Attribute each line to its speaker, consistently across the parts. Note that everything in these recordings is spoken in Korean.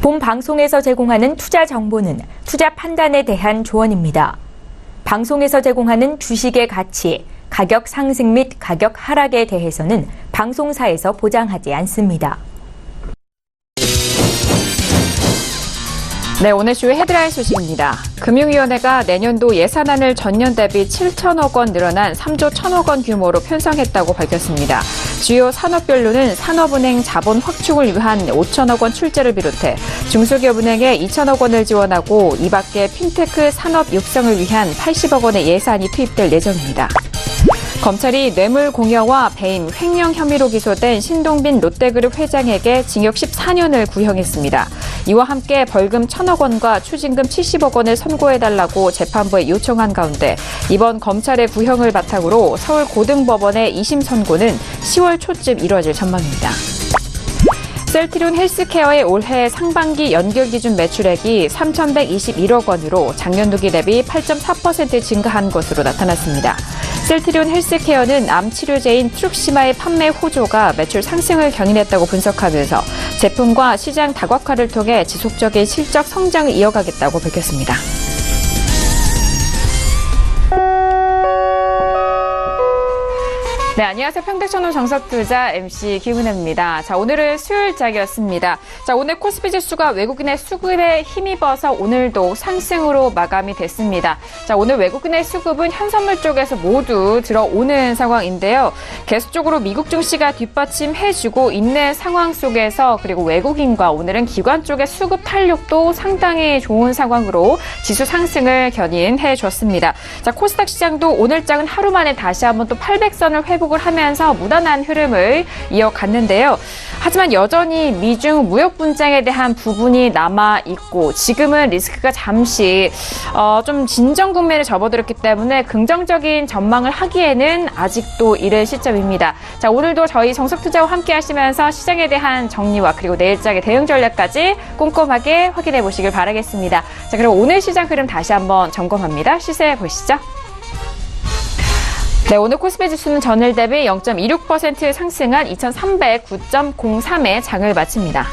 Speaker 1: 본 방송에서 제공하는 투자 정보는 투자 판단에 대한 조언입니다. 방송에서 제공하는 주식의 가치, 가격 상승 및 가격 하락에 대해서는 방송사에서 보장하지 않습니다.
Speaker 2: 네, 오늘 주요 헤드라인 소식입니다. 금융위원회가 내년도 예산안을 전년 대비 7천억 원 늘어난 3조 1천억 원 규모로 편성했다고 밝혔습니다. 주요 산업별로는 산업은행 자본 확충을 위한 5천억 원 출자를 비롯해 중소기업은행에 2천억 원을 지원하고 이 밖에 핀테크 산업 육성을 위한 80억 원의 예산이 투입될 예정입니다. 검찰이 뇌물 공여와 배임, 횡령 혐의로 기소된 신동빈 롯데그룹 회장에게 징역 14년을 구형했습니다. 이와 함께 벌금 1천억 원과 추징금 70억 원을 선고해달라고 재판부에 요청한 가운데 이번 검찰의 구형을 바탕으로 서울고등법원의 2심 선고는 10월 초쯤 이뤄질 전망입니다. 셀트리온 헬스케어의 올해 상반기 연결 기준 매출액이 3,121억 원으로 작년 동기 대비 8.4% 증가한 것으로 나타났습니다. 셀트리온 헬스케어는 암 치료제인 트룩시마의 판매 호조가 매출 상승을 견인했다고 분석하면서 제품과 시장 다각화를 통해 지속적인 실적 성장을 이어가겠다고 밝혔습니다. 네, 안녕하세요. 평택천호 정석투자 MC 김은혜입니다. 자, 오늘은 수요일장이었습니다. 자, 오늘 코스피 지수가 외국인의 수급에 힘입어서 오늘도 상승으로 마감이 됐습니다. 자, 오늘 외국인의 수급은 현선물 쪽에서 모두 들어오는 상황인데요. 계속적으로 미국 증시가 뒷받침해주고 있는 상황 속에서 그리고 외국인과 오늘은 기관 쪽의 수급 탄력도 상당히 좋은 상황으로 지수 상승을 견인해줬습니다. 자, 코스닥 시장도 오늘장은 하루 만에 다시 한번 또 800선을 회복을 하면서 무난한 흐름을 이어갔는데요. 하지만 여전히 미중 무역 분쟁에 대한 부분이 남아있고 지금은 리스크가 잠시 좀 진정 국면에 접어들었기 때문에 긍정적인 전망을 하기에는 아직도 이른 시점입니다. 자, 오늘도 저희 정석투자와 함께 하시면서 시장에 대한 정리와 그리고 내일장의 대응 전략까지 꼼꼼하게 확인해 보시길 바라겠습니다. 자, 그럼 오늘 시장 흐름 다시 한번 점검합니다. 시세 보시죠. 네, 오늘 코스피 지수는 전일 대비 0.26% 상승한 2309.03의 장을 마칩니다.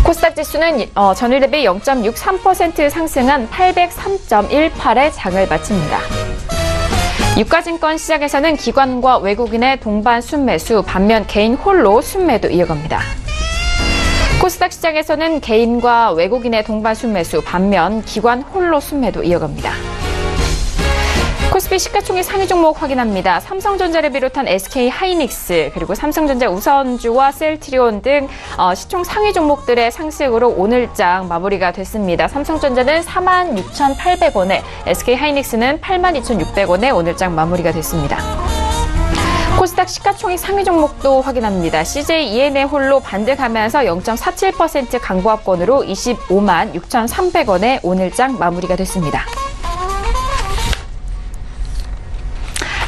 Speaker 2: 코스닥 지수는 전일 대비 0.63% 상승한 803.18의 장을 마칩니다. 유가증권 시장에서는 기관과 외국인의 동반 순매수, 반면 개인 홀로 순매도 이어갑니다. 코스닥 시장에서는 개인과 외국인의 동반 순매수, 반면 기관 홀로 순매도 이어갑니다. 코스피 시가총액 상위 종목 확인합니다. 삼성전자를 비롯한 SK하이닉스 그리고 삼성전자 우선주와 셀트리온 등 시총 상위 종목들의 상승으로 오늘장 마무리가 됐습니다. 삼성전자는 46,800원에 SK하이닉스는 82,600원에 오늘장 마무리가 됐습니다. 코스닥 시가총액 상위 종목도 확인합니다. CJ ENA 홀로 반등하면서 0.47% 강보합권으로 25만 6,300원에 오늘장 마무리가 됐습니다.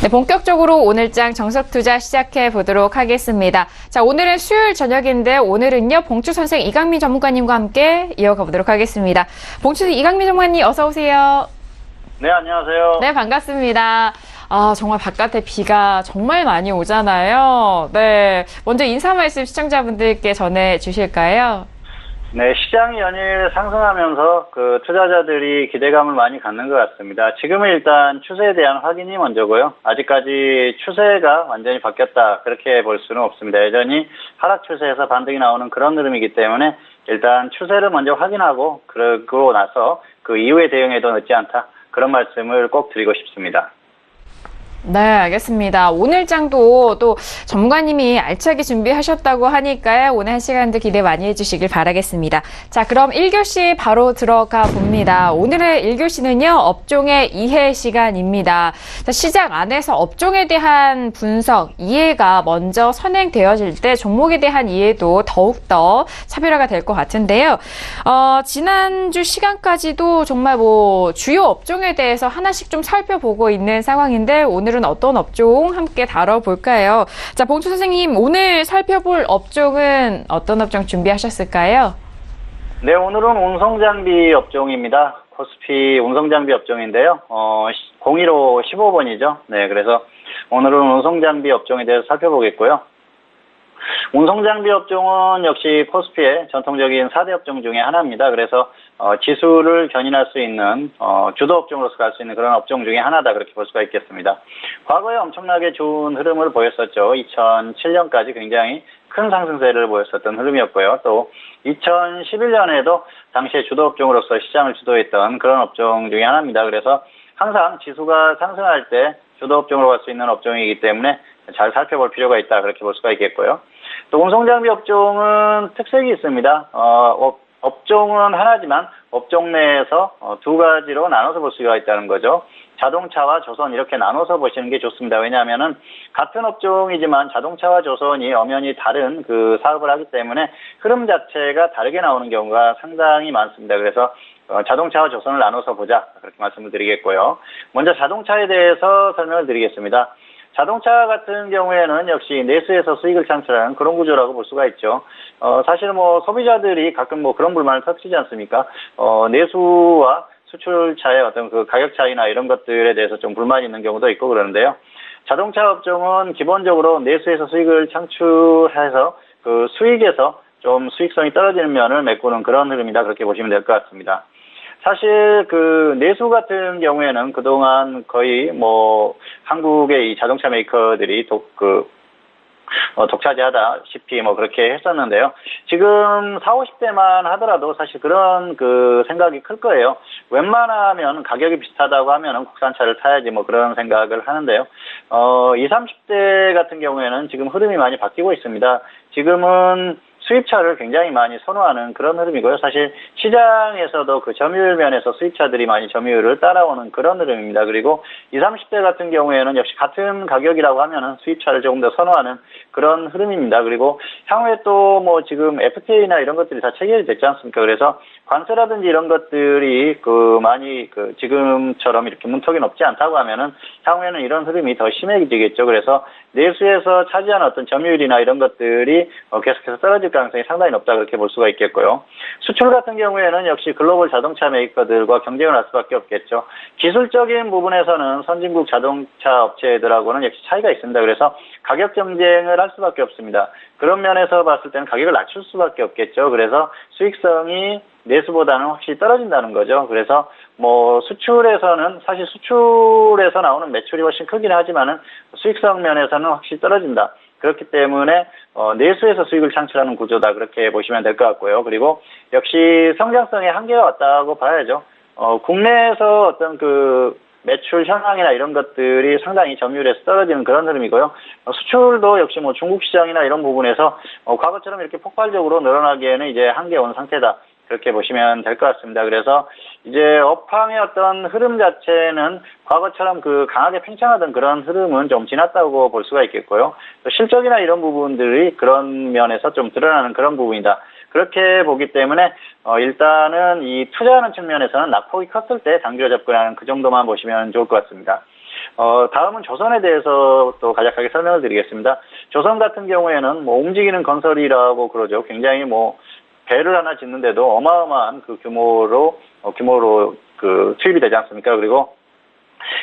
Speaker 2: 네, 본격적으로 오늘장 정석투자 시작해 보도록 하겠습니다. 자, 오늘은 수요일 저녁인데 오늘은요 봉추선생 이강민 전문가님과 함께 이어가 보도록 하겠습니다. 봉추선생 이강민 전문가님 어서 오세요.
Speaker 3: 네, 안녕하세요.
Speaker 2: 네, 반갑습니다. 정말 바깥에 비가 정말 많이 오잖아요. 네, 먼저 인사 말씀 시청자분들께 전해 주실까요?
Speaker 3: 네, 시장이 연일 상승하면서 투자자들이 기대감을 많이 갖는 것 같습니다. 지금은 일단 추세에 대한 확인이 먼저고요. 아직까지 추세가 완전히 바뀌었다 그렇게 볼 수는 없습니다. 여전히 하락 추세에서 반등이 나오는 그런 흐름이기 때문에 일단 추세를 먼저 확인하고 그러고 나서 그 이후의 대응에도 늦지 않다 그런 말씀을 꼭 드리고 싶습니다.
Speaker 2: 네, 알겠습니다. 오늘장도 또 전문가님이 알차게 준비하셨다고 하니까요. 오늘 한 시간도 기대 많이 해주시길 바라겠습니다. 자, 그럼 1교시 바로 들어가 봅니다. 오늘의 1교시는요. 업종의 이해 시간입니다. 자, 시장 안에서 업종에 대한 분석, 이해가 먼저 선행되어질 때 종목에 대한 이해도 더욱더 차별화가 될 것 같은데요. 지난주 시간까지도 정말 주요 업종에 대해서 하나씩 좀 살펴보고 있는 상황인데 오늘은 어떤 업종 함께 다뤄볼까요? 자, 봉추 선생님, 오늘 살펴볼 업종은 어떤 업종 준비하셨을까요?
Speaker 3: 네, 오늘은 운송장비 업종입니다. 코스피 운송장비 업종인데요. 01호 15번이죠. 네, 그래서 오늘은 운송장비 업종에 대해서 살펴보겠고요. 운송장비 업종은 역시 코스피의 전통적인 4대 업종 중에 하나입니다. 그래서 지수를 견인할 수 있는 주도 업종으로서 갈 수 있는 그런 업종 중에 하나다 그렇게 볼 수가 있겠습니다. 과거에 엄청나게 좋은 흐름을 보였었죠. 2007년까지 굉장히 큰 상승세를 보였었던 흐름이었고요. 또 2011년에도 당시에 주도 업종으로서 시장을 주도했던 그런 업종 중에 하나입니다. 그래서 항상 지수가 상승할 때 주도 업종으로 갈 수 있는 업종이기 때문에 잘 살펴볼 필요가 있다 그렇게 볼 수가 있겠고요. 또 운송장비 업종은 특색이 있습니다. 업종은 하나지만 업종 내에서 두 가지로 나눠서 볼 수가 있다는 거죠. 자동차와 조선 이렇게 나눠서 보시는 게 좋습니다. 왜냐하면은 같은 업종이지만 자동차와 조선이 엄연히 다른 그 사업을 하기 때문에 흐름 자체가 다르게 나오는 경우가 상당히 많습니다. 그래서 자동차와 조선을 나눠서 보자 그렇게 말씀을 드리겠고요. 먼저 자동차에 대해서 설명을 드리겠습니다. 자동차 같은 경우에는 역시 내수에서 수익을 창출하는 그런 구조라고 볼 수가 있죠. 사실 뭐 소비자들이 가끔 뭐 그런 불만을 터치지 않습니까? 내수와 수출차의 어떤 그 가격 차이나 이런 것들에 대해서 좀 불만이 있는 경우도 있고 그러는데요. 자동차 업종은 기본적으로 내수에서 수익을 창출해서 그 수익에서 좀 수익성이 떨어지는 면을 메꾸는 그런 흐름이다 그렇게 보시면 될 것 같습니다. 사실 그 내수 같은 경우에는 그동안 거의 뭐 한국의 이 자동차 메이커들이 독차지하다시피 뭐 그렇게 했었는데요. 지금 40, 50대만 하더라도 사실 그런 그 생각이 클 거예요. 웬만하면 가격이 비슷하다고 하면은 국산차를 타야지 뭐 그런 생각을 하는데요. 20, 30대 같은 경우에는 지금 흐름이 많이 바뀌고 있습니다. 지금은 수입차를 굉장히 많이 선호하는 그런 흐름이고요. 사실 시장에서도 그 점유율 면에서 수입차들이 많이 점유율을 따라오는 그런 흐름입니다. 그리고 20, 30대 같은 경우에는 역시 같은 가격이라고 하면은 수입차를 조금 더 선호하는 그런 흐름입니다. 그리고 향후에 또 뭐 지금 FTA나 이런 것들이 다 체결이 됐지 않습니까? 그래서 관세라든지 이런 것들이 그 많이 그 지금처럼 이렇게 문턱이 높지 않다고 하면은 향후에는 이런 흐름이 더 심해지겠죠. 그래서 내수에서 차지하는 어떤 점유율이나 이런 것들이 계속해서 떨어질 가능성이 상당히 높다 그렇게 볼 수가 있겠고요. 수출 같은 경우에는 역시 글로벌 자동차 메이커들과 경쟁을 할 수밖에 없겠죠. 기술적인 부분에서는 선진국 자동차 업체들하고는 역시 차이가 있습니다. 그래서 가격 경쟁을 할 수밖에 없습니다. 그런 면에서 봤을 때는 가격을 낮출 수밖에 없겠죠. 그래서 수익성이 내수보다는 확실히 떨어진다는 거죠. 그래서 뭐 수출에서는 사실 수출에서 나오는 매출이 훨씬 크긴 하지만은 수익성 면에서는 확실히 떨어진다. 그렇기 때문에 내수에서 수익을 창출하는 구조다 그렇게 보시면 될 것 같고요. 그리고 역시 성장성의 한계가 왔다고 봐야죠. 국내에서 어떤 그 매출 현황이나 이런 것들이 상당히 점유율에서 떨어지는 그런 흐름이고요. 수출도 역시 뭐 중국 시장이나 이런 부분에서 과거처럼 이렇게 폭발적으로 늘어나기에는 이제 한계에 온 상태다. 그렇게 보시면 될 것 같습니다. 그래서 이제 업황의 어떤 흐름 자체는 과거처럼 그 강하게 팽창하던 그런 흐름은 좀 지났다고 볼 수가 있겠고요. 또 실적이나 이런 부분들이 그런 면에서 좀 드러나는 그런 부분이다. 그렇게 보기 때문에 일단은 이 투자하는 측면에서는 낙폭이 컸을 때 단기로 접근하는 그 정도만 보시면 좋을 것 같습니다. 다음은 조선에 대해서 또 간략하게 설명을 드리겠습니다. 조선 같은 경우에는 뭐 움직이는 건설이라고 그러죠. 굉장히 뭐 배를 하나 짓는데도 어마어마한 그 규모로 그 투입이 되지 않습니까? 그리고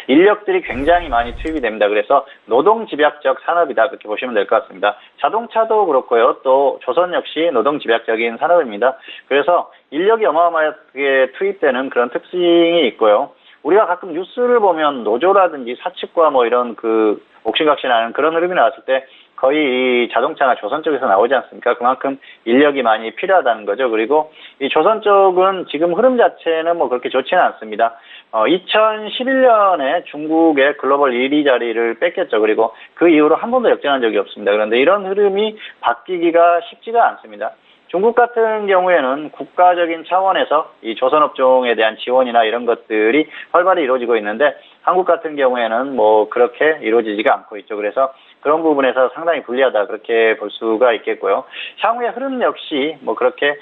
Speaker 3: 인력들이 굉장히 많이 투입이 됩니다. 그래서 노동집약적 산업이다 그렇게 보시면 될 것 같습니다. 자동차도 그렇고요. 또 조선 역시 노동집약적인 산업입니다. 그래서 인력이 어마어마하게 투입되는 그런 특징이 있고요. 우리가 가끔 뉴스를 보면 노조라든지 사측과 뭐 이런 그 옥신각신하는 그런 흐름이 나왔을 때 거의 이 자동차나 조선 쪽에서 나오지 않습니까? 그만큼 인력이 많이 필요하다는 거죠. 그리고 이 조선 쪽은 지금 흐름 자체는 뭐 그렇게 좋지는 않습니다. 2011년에 중국의 글로벌 1위 자리를 뺏겼죠. 그리고 그 이후로 한 번도 역전한 적이 없습니다. 그런데 이런 흐름이 바뀌기가 쉽지가 않습니다. 중국 같은 경우에는 국가적인 차원에서 이 조선업종에 대한 지원이나 이런 것들이 활발히 이루어지고 있는데 한국 같은 경우에는 뭐 그렇게 이루어지지가 않고 있죠. 그래서 그런 부분에서 상당히 불리하다 그렇게 볼 수가 있겠고요. 향후의 흐름 역시 뭐 그렇게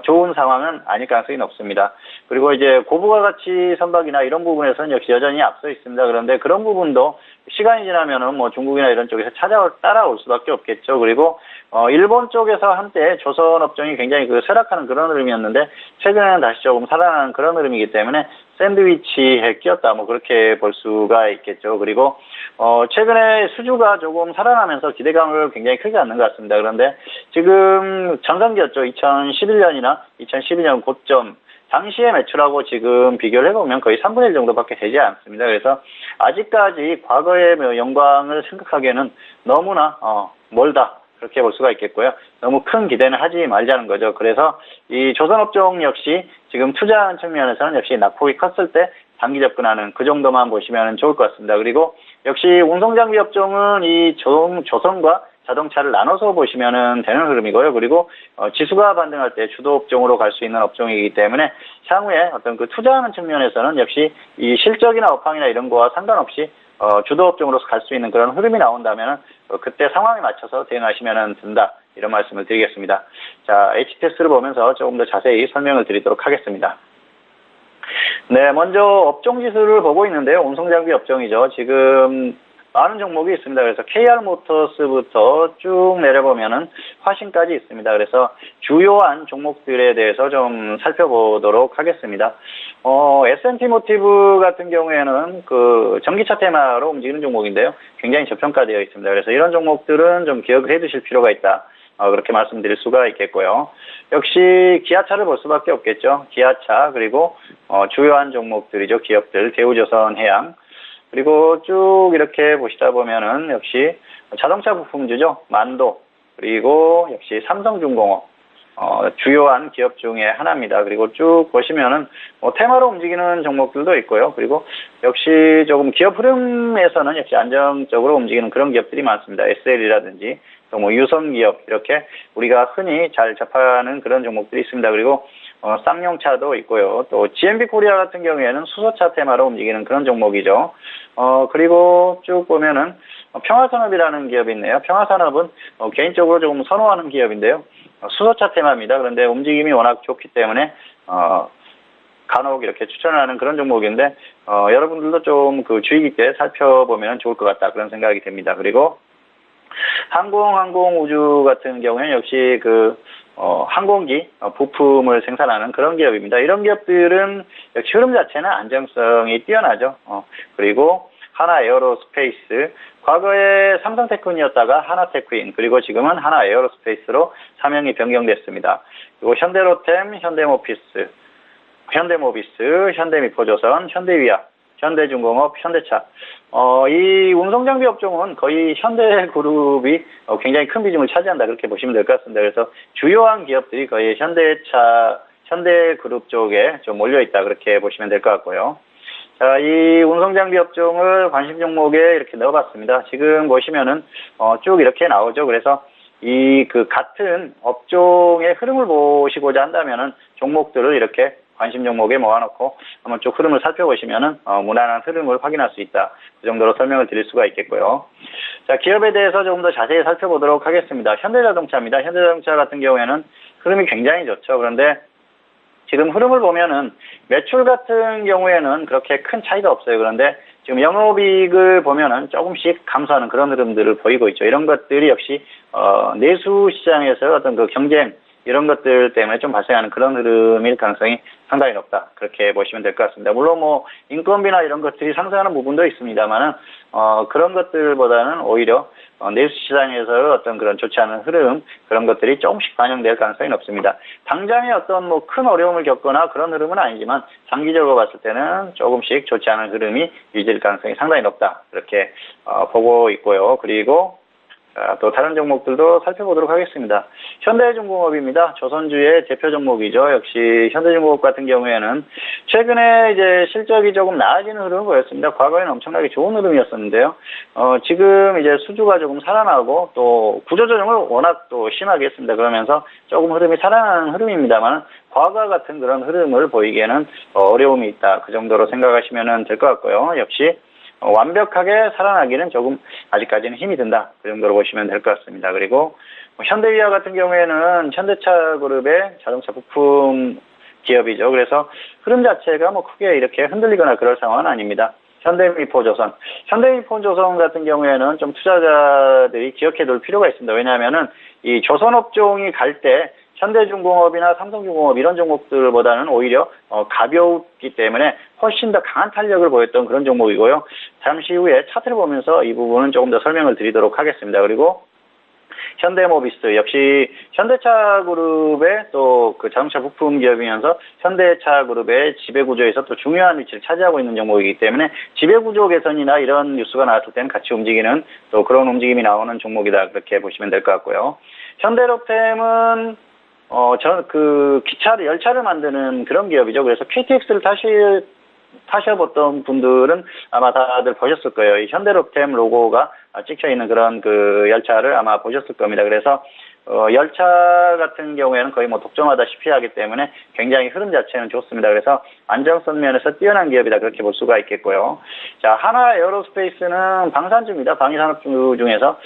Speaker 3: 좋은 상황은 아닐 가능성이 높습니다. 그리고 이제 고부가 가치 선박이나 이런 부분에서는 역시 여전히 앞서 있습니다. 그런데 그런 부분도 시간이 지나면은 뭐 중국이나 이런 쪽에서 따라올 수밖에 없겠죠. 그리고 일본 쪽에서 한때 조선업종이 굉장히 쇠락하는 그런 흐름이었는데 최근에는 다시 조금 살아나는 그런 흐름이기 때문에 샌드위치에 끼었다 그렇게 볼 수가 있겠죠. 그리고 최근에 수주가 조금 살아나면서 기대감을 굉장히 크게 갖는 것 같습니다. 그런데 지금 전성기였죠. 2011년이나 2012년 고점 당시의 매출하고 지금 비교를 해보면 거의 3분의 1 정도밖에 되지 않습니다. 그래서 아직까지 과거의 영광을 생각하기에는 너무나 멀다. 그렇게 볼 수가 있겠고요. 너무 큰 기대는 하지 말자는 거죠. 그래서 이 조선업종 역시 지금 투자하는 측면에서는 역시 낙폭이 컸을 때 단기 접근하는 그 정도만 보시면 좋을 것 같습니다. 그리고 역시 운송장비 업종은 이 조선과 자동차를 나눠서 보시면 되는 흐름이고요. 그리고 지수가 반등할 때 주도 업종으로 갈 수 있는 업종이기 때문에 향후에 어떤 투자하는 측면에서는 역시 이 실적이나 업황이나 이런 거와 상관없이 주도 업종으로 갈 수 있는 그런 흐름이 나온다면 그때 상황에 맞춰서 대응하시면 된다. 이런 말씀을 드리겠습니다. 자, HTS를 보면서 조금 더 자세히 설명을 드리도록 하겠습니다. 네, 먼저 업종 지수를 보고 있는데요. 운송장비 업종이죠. 지금 많은 종목이 있습니다. 그래서 KR모터스부터 쭉 내려보면은 화신까지 있습니다. 그래서 주요한 종목들에 대해서 좀 살펴보도록 하겠습니다. S&T 모티브 같은 경우에는 전기차 테마로 움직이는 종목인데요. 굉장히 저평가되어 있습니다. 그래서 이런 종목들은 좀 기억을 해 두실 필요가 있다. 그렇게 말씀드릴 수가 있겠고요. 역시 기아차를 볼 수밖에 없겠죠. 기아차 그리고 주요한 종목들이죠. 기업들 대우조선해양 그리고 쭉 이렇게 보시다 보면은 역시 자동차 부품주죠. 만도 그리고 역시 삼성중공업 주요한 기업 중에 하나입니다. 그리고 쭉 보시면은 테마로 움직이는 종목들도 있고요. 그리고 역시 조금 기업 흐름에서는 역시 안정적으로 움직이는 그런 기업들이 많습니다. SL이라든지 또 유선기업 이렇게 우리가 흔히 잘 접하는 그런 종목들이 있습니다. 그리고 쌍용차도 있고요. 또 GMB 코리아 같은 경우에는 수소차 테마로 움직이는 그런 종목이죠. 그리고 쭉 보면은 평화산업이라는 기업이 있네요. 평화산업은 개인적으로 조금 선호하는 기업인데요. 수소차 테마입니다. 그런데 움직임이 워낙 좋기 때문에 간혹 이렇게 추천하는 그런 종목인데 여러분들도 좀 주의 깊게 살펴보면 좋을 것 같다 그런 생각이 듭니다. 그리고 항공우주 같은 경우에는 역시 항공기 부품을 생산하는 그런 기업입니다. 이런 기업들은 역시 흐름 자체는 안정성이 뛰어나죠. 그리고 하나에어로스페이스 과거에 삼성테크인이었다가 하나테크인 그리고 지금은 하나에어로스페이스로 사명이 변경됐습니다. 그리고 현대로템, 현대모비스, 현대미포조선, 현대위아 현대중공업, 현대차. 이 운송장비 업종은 거의 현대그룹이 굉장히 큰 비중을 차지한다 그렇게 보시면 될 것 같습니다. 그래서 주요한 기업들이 거의 현대그룹 쪽에 좀 몰려있다 그렇게 보시면 될 것 같고요. 자, 이 운송장비 업종을 관심 종목에 이렇게 넣어봤습니다. 지금 보시면은 쭉 이렇게 나오죠. 그래서 같은 업종의 흐름을 보시고자 한다면은 종목들을 이렇게 관심 종목에 모아놓고 한번 쭉 흐름을 살펴보시면은 무난한 흐름을 확인할 수 있다. 그 정도로 설명을 드릴 수가 있겠고요. 자, 기업에 대해서 조금 더 자세히 살펴보도록 하겠습니다. 현대자동차입니다. 현대자동차 같은 경우에는 흐름이 굉장히 좋죠. 그런데 지금 흐름을 보면은 매출 같은 경우에는 그렇게 큰 차이가 없어요. 그런데 지금 영업이익을 보면은 조금씩 감소하는 그런 흐름들을 보이고 있죠. 이런 것들이 역시 내수 시장에서 어떤 경쟁 이런 것들 때문에 좀 발생하는 그런 흐름일 가능성이 상당히 높다. 그렇게 보시면 될 것 같습니다. 물론 인건비나 이런 것들이 상승하는 부분도 있습니다만은, 그런 것들보다는 오히려, 내수 시장에서 어떤 그런 좋지 않은 흐름, 그런 것들이 조금씩 반영될 가능성이 높습니다. 당장에 어떤 큰 어려움을 겪거나 그런 흐름은 아니지만, 장기적으로 봤을 때는 조금씩 좋지 않은 흐름이 유지될 가능성이 상당히 높다. 그렇게, 보고 있고요. 그리고, 또 다른 종목들도 살펴보도록 하겠습니다. 현대중공업입니다. 조선주의 대표 종목이죠. 역시 현대중공업 같은 경우에는 최근에 이제 실적이 조금 나아지는 흐름을 보였습니다. 과거에는 엄청나게 좋은 흐름이었었는데요. 지금 이제 수주가 조금 살아나고 또 구조조정을 워낙 또 심하게 했습니다. 그러면서 조금 흐름이 살아나는 흐름입니다만 과거와 같은 그런 흐름을 보이기에는 어려움이 있다. 그 정도로 생각하시면 될 것 같고요. 역시 완벽하게 살아나기는 조금 아직까지는 힘이 든다. 그 정도로 보시면 될 것 같습니다. 그리고 현대위아 같은 경우에는 현대차 그룹의 자동차 부품 기업이죠. 그래서 흐름 자체가 크게 이렇게 흔들리거나 그럴 상황은 아닙니다. 현대미포조선 같은 경우에는 좀 투자자들이 기억해 둘 필요가 있습니다. 왜냐하면은 이 조선업종이 갈 때 현대중공업이나 삼성중공업 이런 종목들보다는 오히려 가볍기 때문에 훨씬 더 강한 탄력을 보였던 그런 종목이고요. 잠시 후에 차트를 보면서 이 부분은 조금 더 설명을 드리도록 하겠습니다. 그리고 현대모비스 역시 현대차 그룹의 또 그 자동차 부품 기업이면서 현대차 그룹의 지배구조에서 또 중요한 위치를 차지하고 있는 종목이기 때문에 지배구조 개선이나 이런 뉴스가 나왔을 때는 같이 움직이는 또 그런 움직임이 나오는 종목이다, 그렇게 보시면 될 것 같고요. 현대로템은 열차를 만드는 그런 기업이죠. 그래서 KTX를 타셔봤던 분들은 아마 다들 보셨을 거예요. 이 현대로템 로고가 찍혀 있는 그런 그 열차를 아마 보셨을 겁니다. 그래서 열차 같은 경우에는 거의 뭐 독점하다시피 하기 때문에 굉장히 흐름 자체는 좋습니다. 그래서 안정성 면에서 뛰어난 기업이다, 그렇게 볼 수가 있겠고요. 자, 하나 에어로스페이스는 방산주입니다. 방위산업주 중에서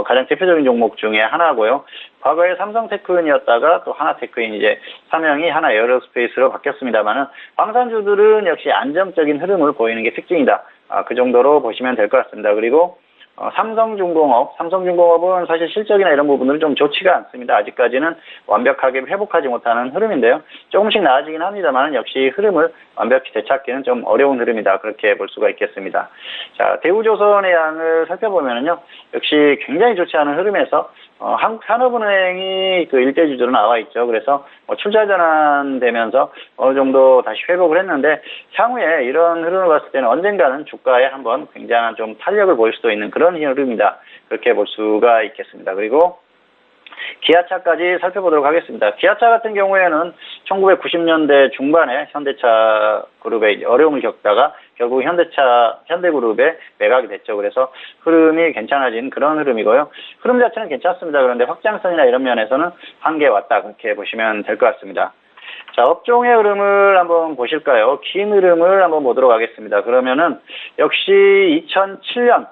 Speaker 3: 가장 대표적인 종목 중에 하나고요. 과거에 삼성테크인이었다가 또 하나테크인 이제 사명이 하나 에어로스페이스로 바뀌었습니다만은 방산주들은 역시 안정적인 흐름을 보이는 게 특징이다. 그 정도로 보시면 될 것 같습니다. 그리고 삼성중공업은 사실 실적이나 이런 부분들은 좀 좋지가 않습니다. 아직까지는 완벽하게 회복하지 못하는 흐름인데요. 조금씩 나아지긴 합니다만 역시 흐름을 완벽히 되찾기는 좀 어려운 흐름이다, 그렇게 볼 수가 있겠습니다. 자, 대우조선의 양을 살펴보면요, 역시 굉장히 좋지 않은 흐름에서 한국산업은행이 그 일대 주주로 나와 있죠. 그래서 출자 전환되면서 어느 정도 다시 회복을 했는데 향후에 이런 흐름을 봤을 때는 언젠가는 주가에 한번 굉장한 좀 탄력을 보일 수도 있는 그런 흐름이다, 그렇게 볼 수가 있겠습니다. 그리고 기아차까지 살펴보도록 하겠습니다. 기아차 같은 경우에는 1990년대 중반에 현대차 그룹의 어려움을 겪다가 결국 현대그룹에 매각이 됐죠. 그래서 흐름이 괜찮아진 그런 흐름이고요. 흐름 자체는 괜찮습니다. 그런데 확장성이나 이런 면에서는 한계 왔다, 그렇게 보시면 될 것 같습니다. 자, 업종의 흐름을 한번 보실까요? 긴 흐름을 한번 보도록 하겠습니다. 그러면은 역시 2007년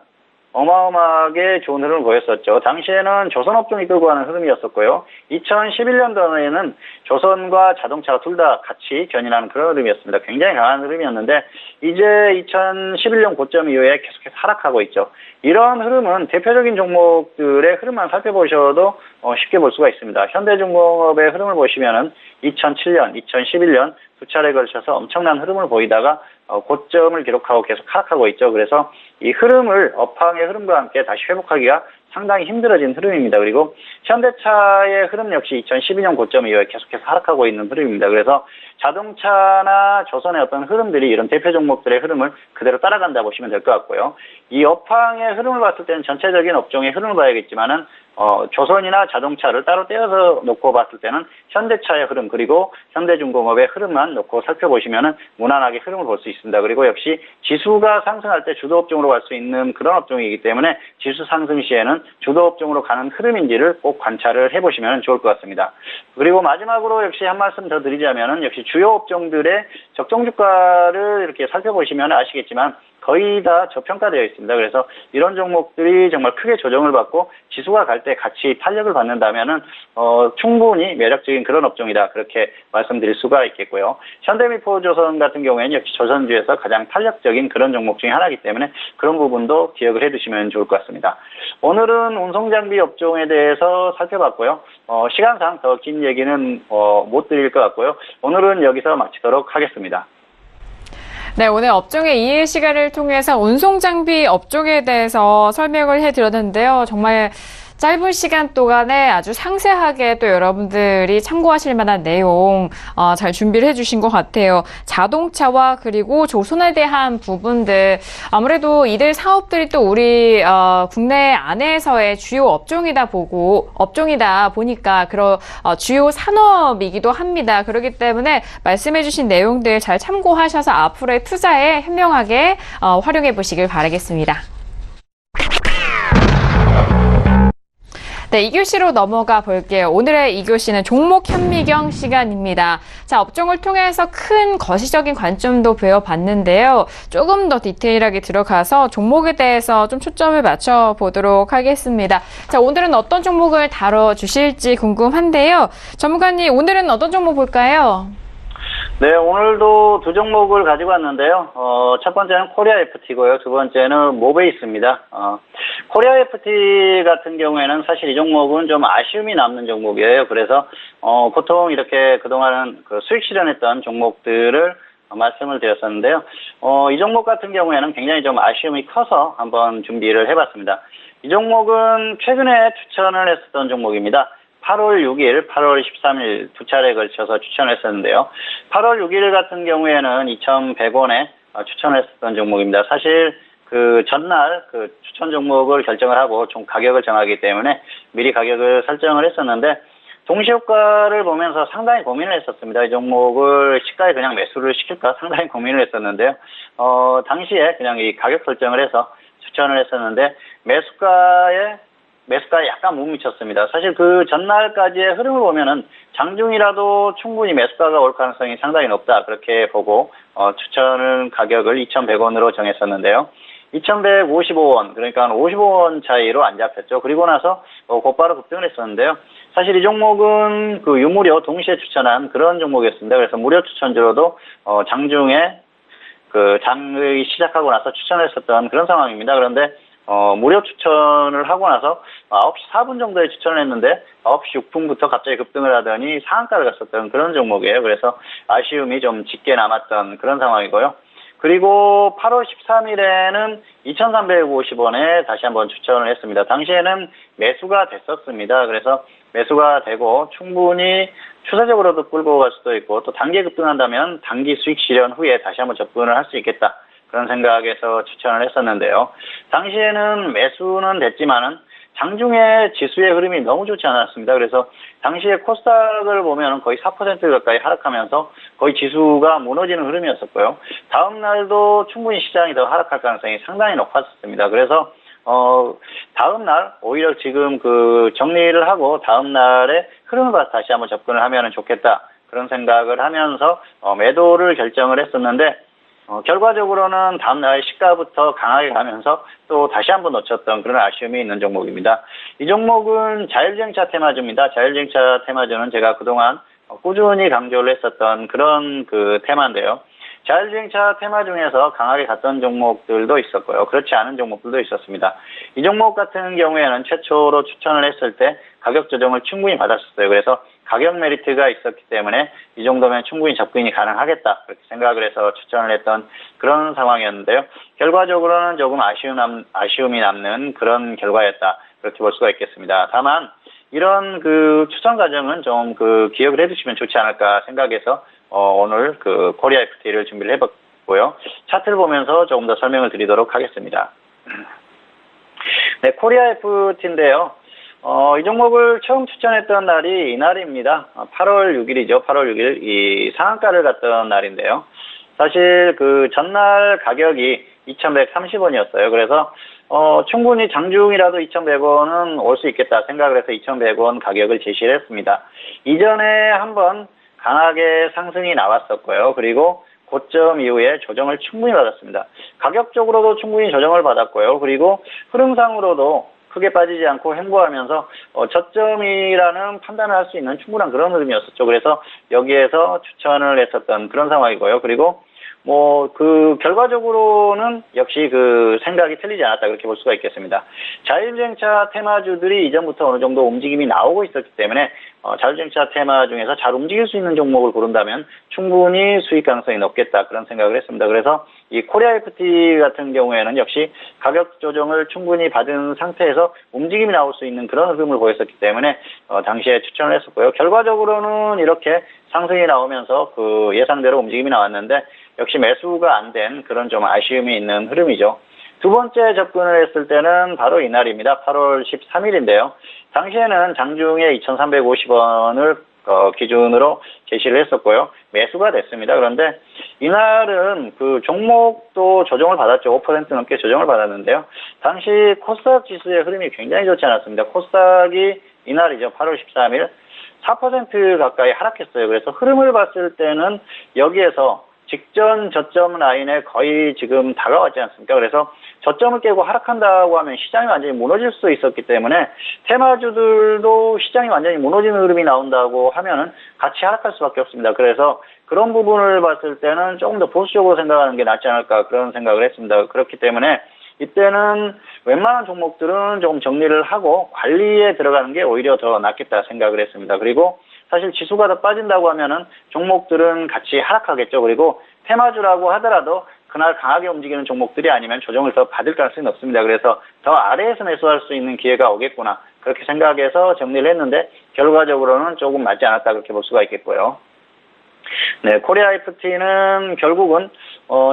Speaker 3: 어마어마하게 좋은 흐름을 보였었죠. 당시에는 조선업종이 끌고 가는 흐름이었었고요. 2011년도에는 조선과 자동차가 둘 다 같이 견인하는 그런 흐름이었습니다. 굉장히 강한 흐름이었는데 이제 2011년 고점 이후에 계속해서 하락하고 있죠. 이런 흐름은 대표적인 종목들의 흐름만 살펴보셔도 쉽게 볼 수가 있습니다. 현대중공업의 흐름을 보시면은 2007년, 2011년 두 차례에 걸쳐서 엄청난 흐름을 보이다가 고점을 기록하고 계속 하락하고 있죠. 그래서 이 흐름을 업황의 흐름과 함께 다시 회복하기가 상당히 힘들어진 흐름입니다. 그리고 현대차의 흐름 역시 2012년 고점 이후에 계속해서 하락하고 있는 흐름입니다. 그래서 자동차나 조선의 어떤 흐름들이 이런 대표 종목들의 흐름을 그대로 따라간다 보시면 될 것 같고요. 이 업황의 흐름을 봤을 때는 전체적인 업종의 흐름을 봐야겠지만은 조선이나 자동차를 따로 떼어서 놓고 봤을 때는 현대차의 흐름 그리고 현대중공업의 흐름만 놓고 살펴보시면은 무난하게 흐름을 볼 수 있습니다. 그리고 역시 지수가 상승할 때 주도 업종으로 갈 수 있는 그런 업종이기 때문에 지수 상승 시에는 주도 업종으로 가는 흐름인지를 꼭 관찰을 해보시면 좋을 것 같습니다. 그리고 마지막으로 역시 한 말씀 더 드리자면은 역시 주요 업종들의 적정 주가를 이렇게 살펴보시면 아시겠지만 거의 다 저평가되어 있습니다. 그래서 이런 종목들이 정말 크게 조정을 받고 지수가 갈 때 같이 탄력을 받는다면은 충분히 매력적인 그런 업종이다, 그렇게 말씀드릴 수가 있겠고요. 현대미포조선 같은 경우에는 역시 조선주에서 가장 탄력적인 그런 종목 중에 하나이기 때문에 그런 부분도 기억을 해두시면 좋을 것 같습니다. 오늘은 운송장비 업종에 대해서 살펴봤고요. 시간상 더 긴 얘기는 못 드릴 것 같고요. 오늘은 여기서 마치도록 하겠습니다.
Speaker 2: 네, 오늘 업종의 이해 시간을 통해서 운송장비 업종에 대해서 설명을 해드렸는데요. 정말 짧은 시간 동안에 아주 상세하게 또 여러분들이 참고하실 만한 내용 잘 준비를 해주신 것 같아요. 자동차와 그리고 조선에 대한 부분들, 아무래도 이들 사업들이 또 우리 국내 안에서의 주요 업종이다 보니까 그런 주요 산업이기도 합니다. 그렇기 때문에 말씀해주신 내용들 잘 참고하셔서 앞으로의 투자에 현명하게 활용해 보시길 바라겠습니다. 네, 2교시로 넘어가 볼게요. 오늘의 2교시는 종목 현미경 시간입니다. 자, 업종을 통해서 큰 거시적인 관점도 배워봤는데요. 조금 더 디테일하게 들어가서 종목에 대해서 좀 초점을 맞춰보도록 하겠습니다. 자, 오늘은 어떤 종목을 다뤄주실지 궁금한데요. 전문가님, 오늘은 어떤 종목 볼까요?
Speaker 3: 네, 오늘도 두 종목을 가지고 왔는데요. 첫 번째는 코리아 FT고요. 두 번째는 모베이스입니다. 코리아 FT 같은 경우에는 사실 이 종목은 좀 아쉬움이 남는 종목이에요. 그래서, 보통 이렇게 그동안은 그 수익 실현했던 종목들을 말씀을 드렸었는데요. 이 종목 같은 경우에는 굉장히 좀 아쉬움이 커서 한번 준비를 해봤습니다. 이 종목은 최근에 추천을 했었던 종목입니다. 8월 6일, 8월 13일 두 차례에 걸쳐서 추천을 했었는데요. 8월 6일 같은 경우에는 2,100원에 추천을 했었던 종목입니다. 사실 그 전날 그 추천 종목을 결정을 하고 좀 가격을 정하기 때문에 미리 가격을 설정을 했었는데 동시효과를 보면서 상당히 고민을 했었습니다. 이 종목을 시가에 그냥 매수를 시킬까 상당히 고민을 했었는데요. 당시에 그냥 이 가격 설정을 해서 추천을 했었는데 매수가에 약간 못 미쳤습니다. 사실 그 전날까지의 흐름을 보면은 장중이라도 충분히 매수가가 올 가능성이 상당히 높다. 그렇게 보고, 추천 가격을 2,100원으로 정했었는데요. 2,155원, 그러니까 55원 차이로 안 잡혔죠. 그리고 나서 곧바로 급등을 했었는데요. 사실 이 종목은 그 유무료 동시에 추천한 그런 종목이었습니다. 그래서 무료 추천주로도, 장중에 그 장의 시작하고 나서 추천을 했었던 그런 상황입니다. 그런데 무료 추천을 하고 나서 9시 4분 정도에 추천을 했는데 9시 6분부터 갑자기 급등을 하더니 상한가를 갔었던 그런 종목이에요. 그래서 아쉬움이 좀 짙게 남았던 그런 상황이고요. 그리고 8월 13일에는 2,350원에 다시 한번 추천을 했습니다. 당시에는 매수가 됐었습니다. 그래서 매수가 되고 충분히 추세적으로도 끌고 갈 수도 있고 또 단기 급등한다면 단기 수익 실현 후에 다시 한번 접근을 할 수 있겠다. 그런 생각에서 추천을 했었는데요. 당시에는 매수는 됐지만은 장중에 지수의 흐름이 너무 좋지 않았습니다. 그래서 당시에 코스닥을 보면 거의 4% 가까이 하락하면서 거의 지수가 무너지는 흐름이었었고요. 다음 날도 충분히 시장이 더 하락할 가능성이 상당히 높았습니다. 그래서 다음 날 오히려 지금 그 정리를 하고 다음 날에 흐름을 봐서 다시 한번 접근을 하면 좋겠다. 그런 생각을 하면서 매도를 결정을 했었는데 결과적으로는 다음날 시가부터 강하게 가면서 또 다시 한번 놓쳤던 그런 아쉬움이 있는 종목입니다. 이 종목은 자율주행차 테마주입니다. 자율주행차 테마주는 제가 그동안 꾸준히 강조를 했었던 그런 그 테마인데요. 자율주행차 테마 중에서 강하게 갔던 종목들도 있었고요. 그렇지 않은 종목들도 있었습니다. 이 종목 같은 경우에는 최초로 추천을 했을 때 가격 조정을 충분히 받았었어요. 그래서 가격 메리트가 있었기 때문에 이 정도면 충분히 접근이 가능하겠다. 그렇게 생각을 해서 추천을 했던 그런 상황이었는데요. 결과적으로는 조금 아쉬움이 남는 그런 결과였다. 그렇게 볼 수가 있겠습니다. 다만 이런 그 추천 과정은 좀 그 기억을 해두시면 좋지 않을까 생각해서 오늘 그 코리아 FT를 준비를 해봤고요. 차트를 보면서 조금 더 설명을 드리도록 하겠습니다. 네, 코리아 FT인데요. 이 종목을 처음 추천했던 날이 이날입니다. 8월 6일이죠. 8월 6일 이 상한가를 갔던 날인데요. 사실 그 전날 가격이 2,130원이었어요. 그래서 충분히 장중이라도 2,100원은 올 수 있겠다 생각을 해서 2,100원 가격을 제시를 했습니다. 이전에 한번 강하게 상승이 나왔었고요. 그리고 고점 이후에 조정을 충분히 받았습니다. 가격적으로도 충분히 조정을 받았고요. 그리고 흐름상으로도 크게 빠지지 않고 횡보하면서 저점이라는 판단을 할 수 있는 충분한 그런 흐름이었었죠. 그래서 여기에서 추천을 했었던 그런 상황이고요. 그리고 그 결과적으로는 역시 그 생각이 틀리지 않았다 그렇게 볼 수가 있겠습니다. 자율주행차 테마주들이 이전부터 어느 정도 움직임이 나오고 있었기 때문에 자율주행차 테마 중에서 잘 움직일 수 있는 종목을 고른다면 충분히 수익 가능성이 높겠다 그런 생각을 했습니다. 그래서 이 코리아 FT 같은 경우에는 역시 가격 조정을 충분히 받은 상태에서 움직임이 나올 수 있는 그런 흐름을 보였었기 때문에 당시에 추천을 했었고요. 결과적으로는 이렇게 상승이 나오면서 그 예상대로 움직임이 나왔는데 역시 매수가 안 된 그런 좀 아쉬움이 있는 흐름이죠. 두 번째 접근을 했을 때는 바로 이날입니다. 8월 13일인데요. 당시에는 장중에 2,350원을 기준으로 제시를 했었고요. 매수가 됐습니다. 그런데 이날은 그 종목도 조정을 받았죠. 5% 넘게 조정을 받았는데요. 당시 코스닥 지수의 흐름이 굉장히 좋지 않았습니다. 코스닥이 이날이죠. 8월 13일 4% 가까이 하락했어요. 그래서 흐름을 봤을 때는 여기에서 직전 저점 라인에 거의 지금 다가왔지 않습니까? 그래서 저점을 깨고 하락한다고 하면 시장이 완전히 무너질 수 있었기 때문에 테마주들도 시장이 완전히 무너지는 흐름이 나온다고 하면은 같이 하락할 수밖에 없습니다. 그래서 그런 부분을 봤을 때는 조금 더 보수적으로 생각하는 게 낫지 않을까 그런 생각을 했습니다. 그렇기 때문에 이때는 웬만한 종목들은 조금 정리를 하고 관리에 들어가는 게 오히려 더 낫겠다 생각을 했습니다. 그리고 사실 지수가 더 빠진다고 하면은 종목들은 같이 하락하겠죠. 그리고 테마주라고 하더라도 그날 강하게 움직이는 종목들이 아니면 조정을 더 받을 가능성이 높습니다. 그래서 더 아래에서 매수할 수 있는 기회가 오겠구나 그렇게 생각해서 정리를 했는데 결과적으로는 조금 맞지 않았다 그렇게 볼 수가 있겠고요. 네, 코리아 IFT는 결국은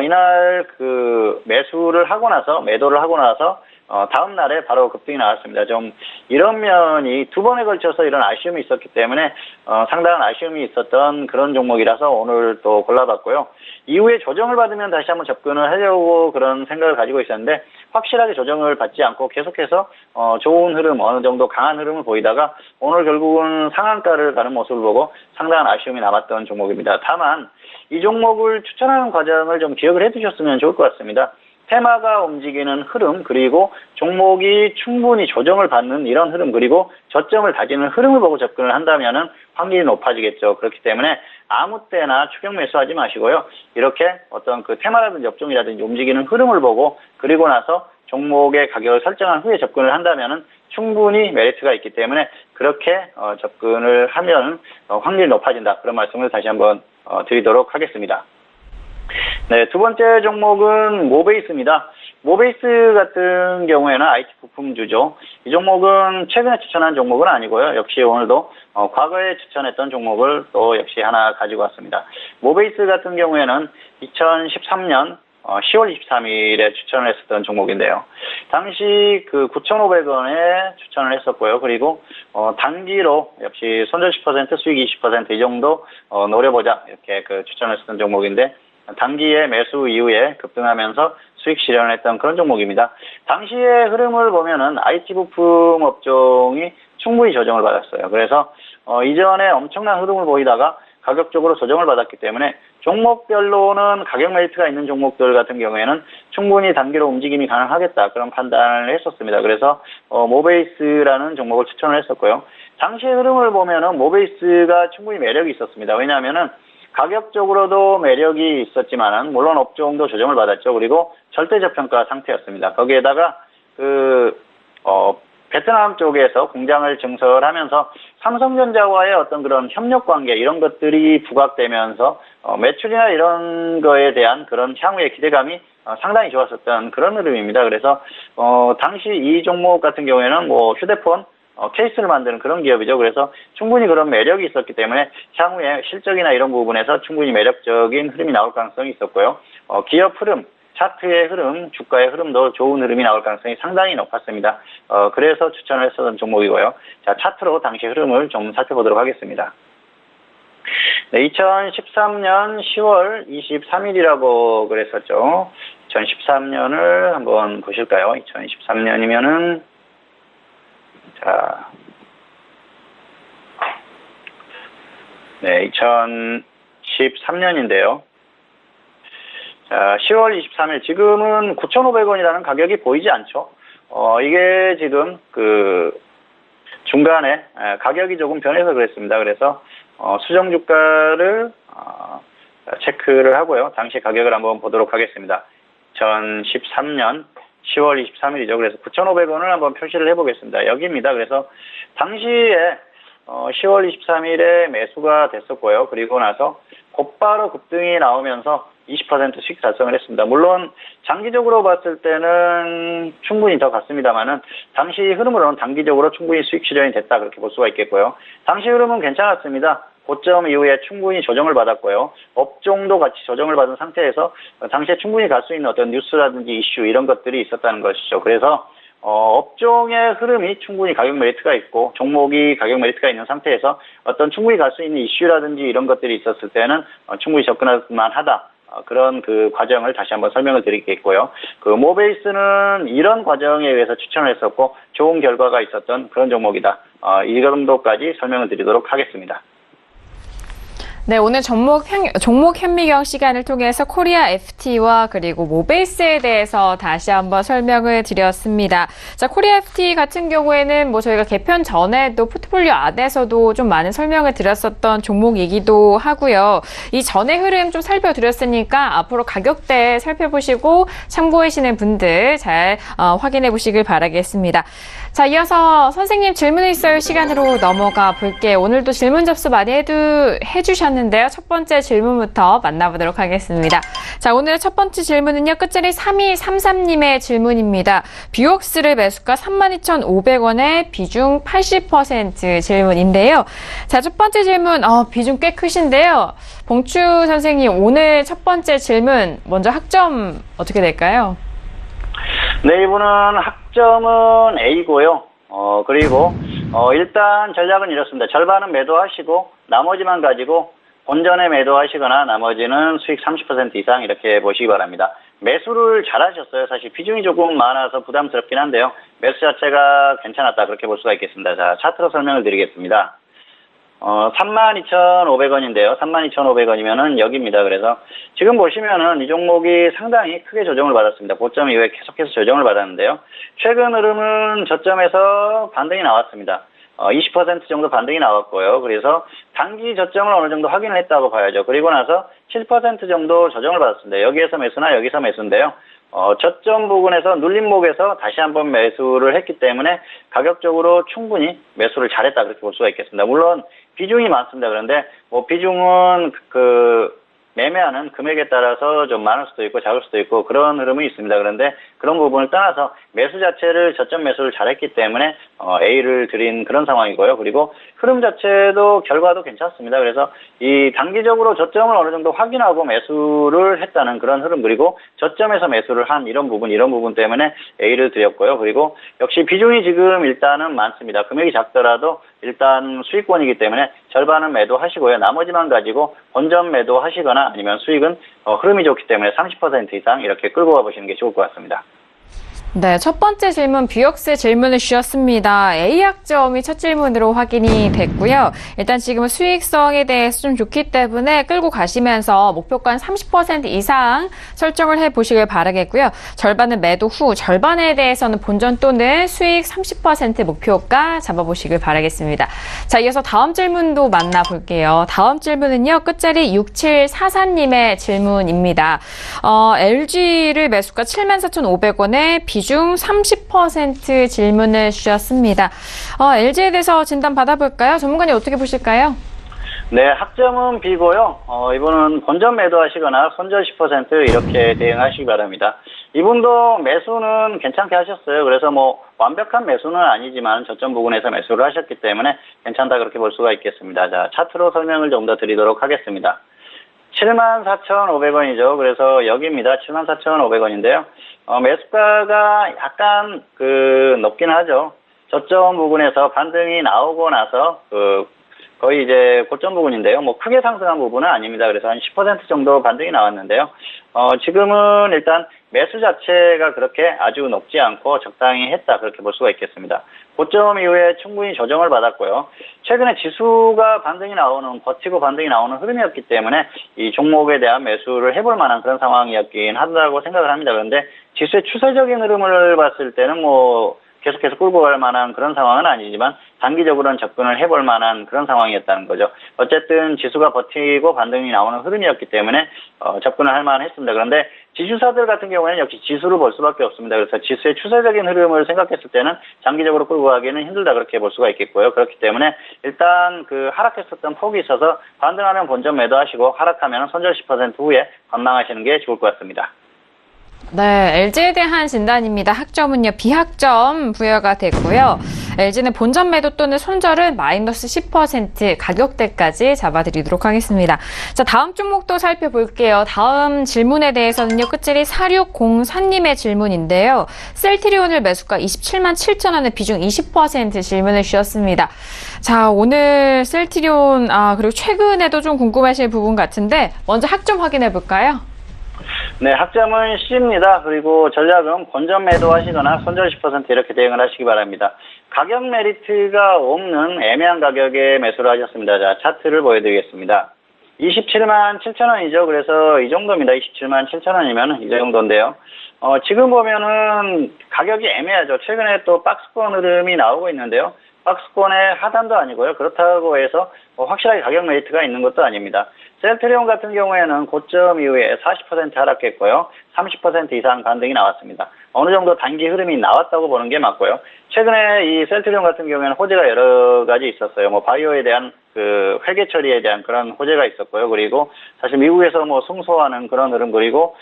Speaker 3: 이날 그 매도를 하고 나서 다음 날에 바로 급등이 나왔습니다. 좀 이런 면이 두 번에 걸쳐서 이런 아쉬움이 있었기 때문에 상당한 아쉬움이 있었던 그런 종목이라서 오늘 또 골라봤고요. 이후에 조정을 받으면 다시 한번 접근을 하려고 그런 생각을 가지고 있었는데 확실하게 조정을 받지 않고 계속해서 좋은 흐름, 어느 정도 강한 흐름을 보이다가 오늘 결국은 상한가를 가는 모습을 보고 상당한 아쉬움이 남았던 종목입니다. 다만 이 종목을 추천하는 과정을 좀 기억을 해두셨으면 좋을 것 같습니다. 테마가 움직이는 흐름, 그리고 종목이 충분히 조정을 받는 이런 흐름, 그리고 저점을 다지는 흐름을 보고 접근을 한다면은 확률이 높아지겠죠. 그렇기 때문에 아무 때나 추격 매수하지 마시고요. 이렇게 어떤 그 테마라든지 업종이라든지 움직이는 흐름을 보고 그리고 나서 종목의 가격을 설정한 후에 접근을 한다면은 충분히 메리트가 있기 때문에 그렇게 접근을 하면 확률이 높아진다. 그런 말씀을 다시 한번 드리도록 하겠습니다. 네, 두 번째 종목은 모베이스입니다. 모베이스 같은 경우에는 IT 부품주죠. 이 종목은 최근에 추천한 종목은 아니고요. 역시 오늘도 과거에 추천했던 종목을 또 역시 하나 가지고 왔습니다. 모베이스 같은 경우에는 2013년 10월 23일에 추천을 했었던 종목인데요. 당시 그 9,500원에 추천을 했었고요. 그리고 단기로 역시 손절 10% 수익 20% 이 정도 노려보자 이렇게 그 추천을 했었던 종목인데 단기에 매수 이후에 급등하면서 수익 실현을 했던 그런 종목입니다. 당시의 흐름을 보면은 IT 부품 업종이 충분히 조정을 받았어요. 그래서 이전에 엄청난 흐름을 보이다가 가격적으로 조정을 받았기 때문에 종목별로는 가격 메리트가 있는 종목들 같은 경우에는 충분히 단기로 움직임이 가능하겠다 그런 판단을 했었습니다. 그래서 모베이스라는 종목을 추천을 했었고요. 당시의 흐름을 보면은 모베이스가 충분히 매력이 있었습니다. 왜냐하면은 가격적으로도 매력이 있었지만은 물론 업종도 조정을 받았죠. 그리고 절대 저평가 상태였습니다. 거기에다가 베트남 쪽에서 공장을 증설하면서 삼성전자와의 어떤 그런 협력 관계 이런 것들이 부각되면서 매출이나 이런 거에 대한 그런 향후의 기대감이 상당히 좋았었던 그런 흐름입니다. 그래서 당시 이 종목 같은 경우에는 뭐 휴대폰 케이스를 만드는 그런 기업이죠. 그래서 충분히 그런 매력이 있었기 때문에 향후에 실적이나 이런 부분에서 충분히 매력적인 흐름이 나올 가능성이 있었고요. 기업 흐름, 차트의 흐름, 주가의 흐름도 좋은 흐름이 나올 가능성이 상당히 높았습니다. 그래서 추천을 했었던 종목이고요. 자, 차트로 당시 흐름을 좀 살펴보도록 하겠습니다. 네, 2013년 10월 23일이라고 그랬었죠. 2013년을 한번 보실까요? 2013년이면은 자, 네, 2013년인데요. 자, 10월 23일, 지금은 9,500원이라는 가격이 보이지 않죠? 이게 지금 중간에 가격이 조금 변해서 그랬습니다. 그래서, 수정 주가를, 체크를 하고요. 당시 가격을 한번 보도록 하겠습니다. 2013년 10월 23일이죠. 그래서 9,500원을 한번 표시를 해보겠습니다. 여기입니다. 그래서 당시에 10월 23일에 매수가 됐었고요. 그리고 나서 곧바로 급등이 나오면서 20% 수익 달성을 했습니다. 물론 장기적으로 봤을 때는 충분히 더 갔습니다만은 당시 흐름으로는 단기적으로 충분히 수익 실현이 됐다 그렇게 볼 수가 있겠고요. 당시 흐름은 괜찮았습니다. 고점 이후에 충분히 조정을 받았고요. 업종도 같이 조정을 받은 상태에서 당시에 충분히 갈 수 있는 어떤 뉴스라든지 이슈 이런 것들이 있었다는 것이죠. 그래서 업종의 흐름이 충분히 가격 메리트가 있고 종목이 가격 메리트가 있는 상태에서 어떤 충분히 갈 수 있는 이슈라든지 이런 것들이 있었을 때는 충분히 접근할 만하다. 그런 그 과정을 다시 한번 설명을 드리겠고요. 모베이스는 이런 과정에 의해서 추천을 했었고 좋은 결과가 있었던 그런 종목이다. 이 정도까지 설명을 드리도록 하겠습니다.
Speaker 2: 네, 오늘 종목 현미경 시간을 통해서 코리아 FT와 그리고 모베이스에 대해서 다시 한번 설명을 드렸습니다. 자, 코리아 FT 같은 경우에는 뭐 저희가 개편 전에도 포트폴리오 안에서도 좀 많은 설명을 드렸었던 종목이기도 하고요. 이 전의 흐름 좀 살펴드렸으니까 앞으로 가격대 살펴보시고 참고하시는 분들 잘 확인해 보시길 바라겠습니다. 자, 이어서 선생님 질문이 있어요 시간으로 넘어가 볼게요. 오늘도 질문 접수 많이 해주셨는데요. 첫 번째 질문부터 만나보도록 하겠습니다. 자, 오늘 첫 번째 질문은요. 끝자리 3233님의 질문입니다. 뷰옥스를 매수가 32,500원에 비중 80% 질문인데요. 자, 첫 번째 질문, 비중 꽤 크신데요. 봉추 선생님, 오늘 첫 번째 질문, 먼저 학점 어떻게 될까요?
Speaker 3: 네, 이분은 학점은 A고요. 그리고 일단 전략은 이렇습니다. 절반은 매도하시고 나머지만 가지고 본전에 매도하시거나 나머지는 수익 30% 이상 이렇게 보시기 바랍니다. 매수를 잘하셨어요. 사실 비중이 조금 많아서 부담스럽긴 한데요. 매수 자체가 괜찮았다 그렇게 볼 수가 있겠습니다. 자, 차트로 설명을 드리겠습니다. 32,500원인데요. 32,500원이면은 여기입니다. 그래서 지금 보시면은 이 종목이 상당히 크게 조정을 받았습니다. 고점 이후에 계속해서 조정을 받았는데요. 최근 흐름은 저점에서 반등이 나왔습니다. 20% 정도 반등이 나왔고요. 그래서 단기 저점을 어느 정도 확인을 했다고 봐야죠. 그리고 나서 7% 정도 조정을 받았습니다. 여기에서 매수나 여기서 매수인데요. 저점 부근에서 눌림목에서 다시 한번 매수를 했기 때문에 가격적으로 충분히 매수를 잘했다 그렇게 볼 수가 있겠습니다. 물론 비중이 많습니다. 그런데 뭐 비중은 매매하는 금액에 따라서 좀 많을 수도 있고 작을 수도 있고 그런 흐름이 있습니다. 그런데 그런 부분을 떠나서 매수 자체를 저점 매수를 잘했기 때문에 A를 드린 그런 상황이고요. 그리고 흐름 자체도 결과도 괜찮습니다. 그래서 이 단기적으로 저점을 어느 정도 확인하고 매수를 했다는 그런 흐름, 그리고 저점에서 매수를 한 이런 부분 때문에 A를 드렸고요. 그리고 역시 비중이 지금 일단은 많습니다. 금액이 작더라도 일단 수익권이기 때문에 절반은 매도하시고요. 나머지만 가지고 본전 매도하시거나 아니면 수익은 흐름이 좋기 때문에 30% 이상 이렇게 끌고 가보시는 게 좋을 것 같습니다.
Speaker 2: 네, 첫 번째 질문 뷰옥스 질문을 주셨습니다. A학점이 첫 질문으로 확인이 됐고요. 일단 지금은 수익성에 대해서 좀 좋기 때문에 끌고 가시면서 목표가 30% 이상 설정을 해보시길 바라겠고요. 절반은 매도 후, 절반에 대해서는 본전 또는 수익 30% 목표가 잡아보시길 바라겠습니다. 자, 이어서 다음 질문도 만나볼게요. 다음 질문은요. 끝자리 6744님의 질문입니다. LG를 매수가 74,500원에 비중 30% 질문을 주셨습니다. LG에 대해서 진단 받아볼까요? 전문가님 어떻게 보실까요?
Speaker 3: 네, 학점은 B고요. 이분은 본전 매도하시거나 손절 10% 이렇게 대응하시기 바랍니다. 이분도 매수는 괜찮게 하셨어요. 그래서 뭐 완벽한 매수는 아니지만 저점 부근에서 매수를 하셨기 때문에 괜찮다 그렇게 볼 수가 있겠습니다. 자, 차트로 설명을 좀 더 드리도록 하겠습니다. 74,500원이죠. 그래서 여기입니다. 74,500원인데요. 매수가가 약간 높긴 하죠. 저점 부분에서 반등이 나오고 나서 거의 이제 고점 부분인데요. 뭐 크게 상승한 부분은 아닙니다. 그래서 한 10% 정도 반등이 나왔는데요. 지금은 일단 매수 자체가 그렇게 아주 높지 않고 적당히 했다 그렇게 볼 수가 있겠습니다. 고점 이후에 충분히 조정을 받았고요. 최근에 지수가 버티고 반등이 나오는 흐름이었기 때문에 이 종목에 대한 매수를 해볼 만한 그런 상황이었긴 하다고 생각을 합니다. 그런데 지수의 추세적인 흐름을 봤을 때는 뭐 계속해서 끌고 갈 만한 그런 상황은 아니지만 단기적으로는 접근을 해볼 만한 그런 상황이었다는 거죠. 어쨌든 지수가 버티고 반등이 나오는 흐름이었기 때문에 접근을 할 만했습니다. 그런데 지주사들 같은 경우에는 역시 지수를 볼 수밖에 없습니다. 그래서 지수의 추세적인 흐름을 생각했을 때는 장기적으로 끌고 가기는 힘들다 그렇게 볼 수가 있겠고요. 그렇기 때문에 일단 하락했었던 폭이 있어서 반등하면 본전 매도하시고 하락하면 손절 10% 후에 관망하시는 게 좋을 것 같습니다.
Speaker 2: 네, LG에 대한 진단입니다. 학점은요, B학점 부여가 됐고요. LG는 본전 매도 또는 손절은 마이너스 10% 가격대까지 잡아드리도록 하겠습니다. 자, 다음 종목도 살펴볼게요. 다음 질문에 대해서는요, 끝자리 4604님의 질문인데요. 셀트리온을 매수가 27만 7천원에 비중 20% 질문을 주셨습니다. 자, 오늘 셀트리온, 그리고 최근에도 좀 궁금하실 부분 같은데, 먼저 학점 확인해 볼까요?
Speaker 3: 네, 학점은 C입니다. 그리고 전략은 본전 매도하시거나 손절 10% 이렇게 대응을 하시기 바랍니다. 가격 메리트가 없는 애매한 가격에 매수를 하셨습니다. 자, 차트를 보여드리겠습니다. 27만 7천 원이죠. 그래서 이 정도입니다. 27만 7천 원이면 이 정도인데요. 지금 보면은 가격이 애매하죠. 최근에 또 박스권 흐름이 나오고 있는데요. 박스권의 하단도 아니고요. 그렇다고 해서 확실하게 가격 메리트가 있는 것도 아닙니다. 셀트리온 같은 경우에는 고점 이후에 40% 하락했고요. 30% 이상 반등이 나왔습니다. 어느 정도 단기 흐름이 나왔다고 보는 게 맞고요. 최근에 이 셀트리온 같은 경우에는 호재가 여러 가지 있었어요. 바이오에 대한 그 회계 처리에 대한 그런 호재가 있었고요. 그리고 사실 미국에서 승소하는 그런 흐름, 그리고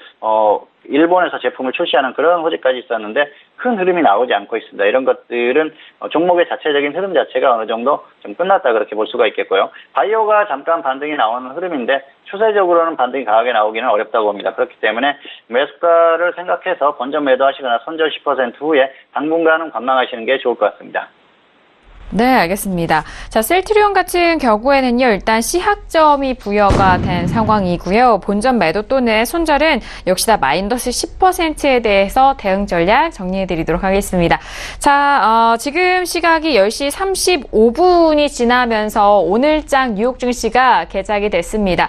Speaker 3: 일본에서 제품을 출시하는 그런 호재까지 있었는데 큰 흐름이 나오지 않고 있습니다. 이런 것들은 종목의 자체적인 흐름 자체가 어느 정도 좀 끝났다 그렇게 볼 수가 있겠고요. 바이오가 잠깐 반등이 나오는 흐름인데 추세적으로는 반등이 강하게 나오기는 어렵다고 봅니다. 그렇기 때문에 매수가를 생각해서 본전 매도하시거나 손절 10% 후에 당분간은 관망하시는 게 좋을 것 같습니다.
Speaker 2: 네, 알겠습니다. 자, 셀트리온 같은 경우에는요, 일단 시학점이 부여가 된 상황이고요. 본전 매도 또는 손절은 역시나 마이너스 10%에 대해서 대응 전략 정리해드리도록 하겠습니다. 자, 지금 시각이 10시 35분이 지나면서 오늘장 뉴욕 증시가 개장이 됐습니다.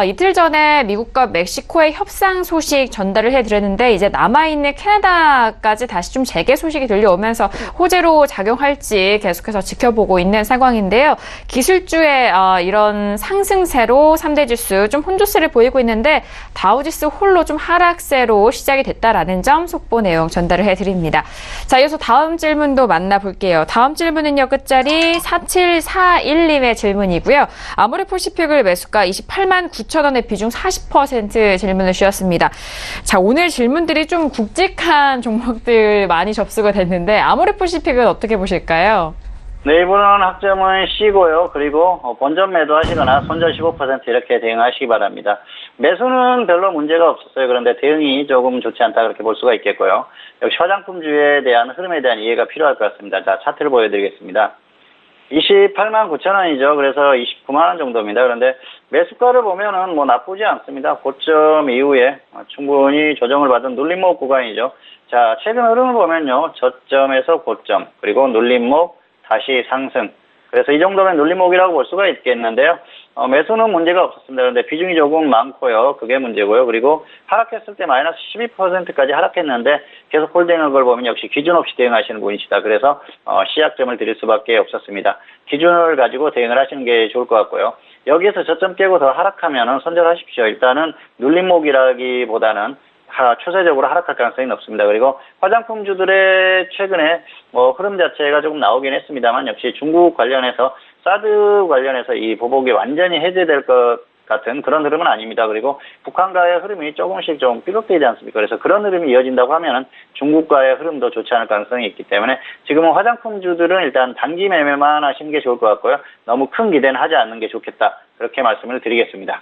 Speaker 2: 이틀 전에 미국과 멕시코의 협상 소식 전달을 해드렸는데, 이제 남아있는 캐나다까지 다시 좀 재개 소식이 들려오면서 호재로 작용할지 계속해서 지켜보고 있는 상황인데요. 기술주의 이런 상승세로 3대 지수 좀 혼조세를 보이고 있는데 다우지수 홀로 좀 하락세로 시작이 됐다라는 점 속보 내용 전달을 해드립니다. 자, 이어서 다음 질문도 만나볼게요. 다음 질문은요. 끝자리 4741님의 질문이고요. 아모레퍼시픽을 매수가 28만 9천 원의 비중 40% 질문을 주셨습니다. 자, 오늘 질문들이 좀 굵직한 종목들 많이 접수가 됐는데 아모레퍼시픽은 어떻게 보실까요?
Speaker 3: 네, 이분은 학점은 C고요. 그리고 본전 매도하시거나 손절 15% 이렇게 대응하시기 바랍니다. 매수는 별로 문제가 없었어요. 그런데 대응이 조금 좋지 않다 그렇게 볼 수가 있겠고요. 역시 화장품주에 대한 흐름에 대한 이해가 필요할 것 같습니다. 자, 차트를 보여드리겠습니다. 28만 9천 원이죠. 그래서 29만 원 정도입니다. 그런데 매수가를 보면은 나쁘지 않습니다. 고점 이후에 충분히 조정을 받은 눌림목 구간이죠. 자, 최근 흐름을 보면요. 저점에서 고점, 그리고 눌림목, 다시 상승. 그래서 이 정도면 눌림목이라고 볼 수가 있겠는데요. 매수는 문제가 없었습니다. 그런데 비중이 조금 많고요. 그게 문제고요. 그리고 하락했을 때 마이너스 12%까지 하락했는데 계속 홀딩한 걸 보면 역시 기준 없이 대응하시는 분이시다. 그래서 시약점을 드릴 수밖에 없었습니다. 기준을 가지고 대응을 하시는 게 좋을 것 같고요. 여기에서 저점 깨고 더 하락하면은 손절하십시오. 일단은 눌림목이라기보다는 추세적으로 하락할 가능성이 높습니다. 그리고 화장품주들의 최근에 흐름 자체가 조금 나오긴 했습니다만 역시 중국 관련해서 사드 관련해서 이 보복이 완전히 해제될 것 같은 그런 흐름은 아닙니다. 그리고 북한과의 흐름이 조금씩 좀 삐걱대지 않습니까? 그래서 그런 흐름이 이어진다고 하면은 중국과의 흐름도 좋지 않을 가능성이 있기 때문에 지금은 화장품주들은 일단 단기 매매만 하시는 게 좋을 것 같고요. 너무 큰 기대는 하지 않는 게 좋겠다. 그렇게 말씀을 드리겠습니다.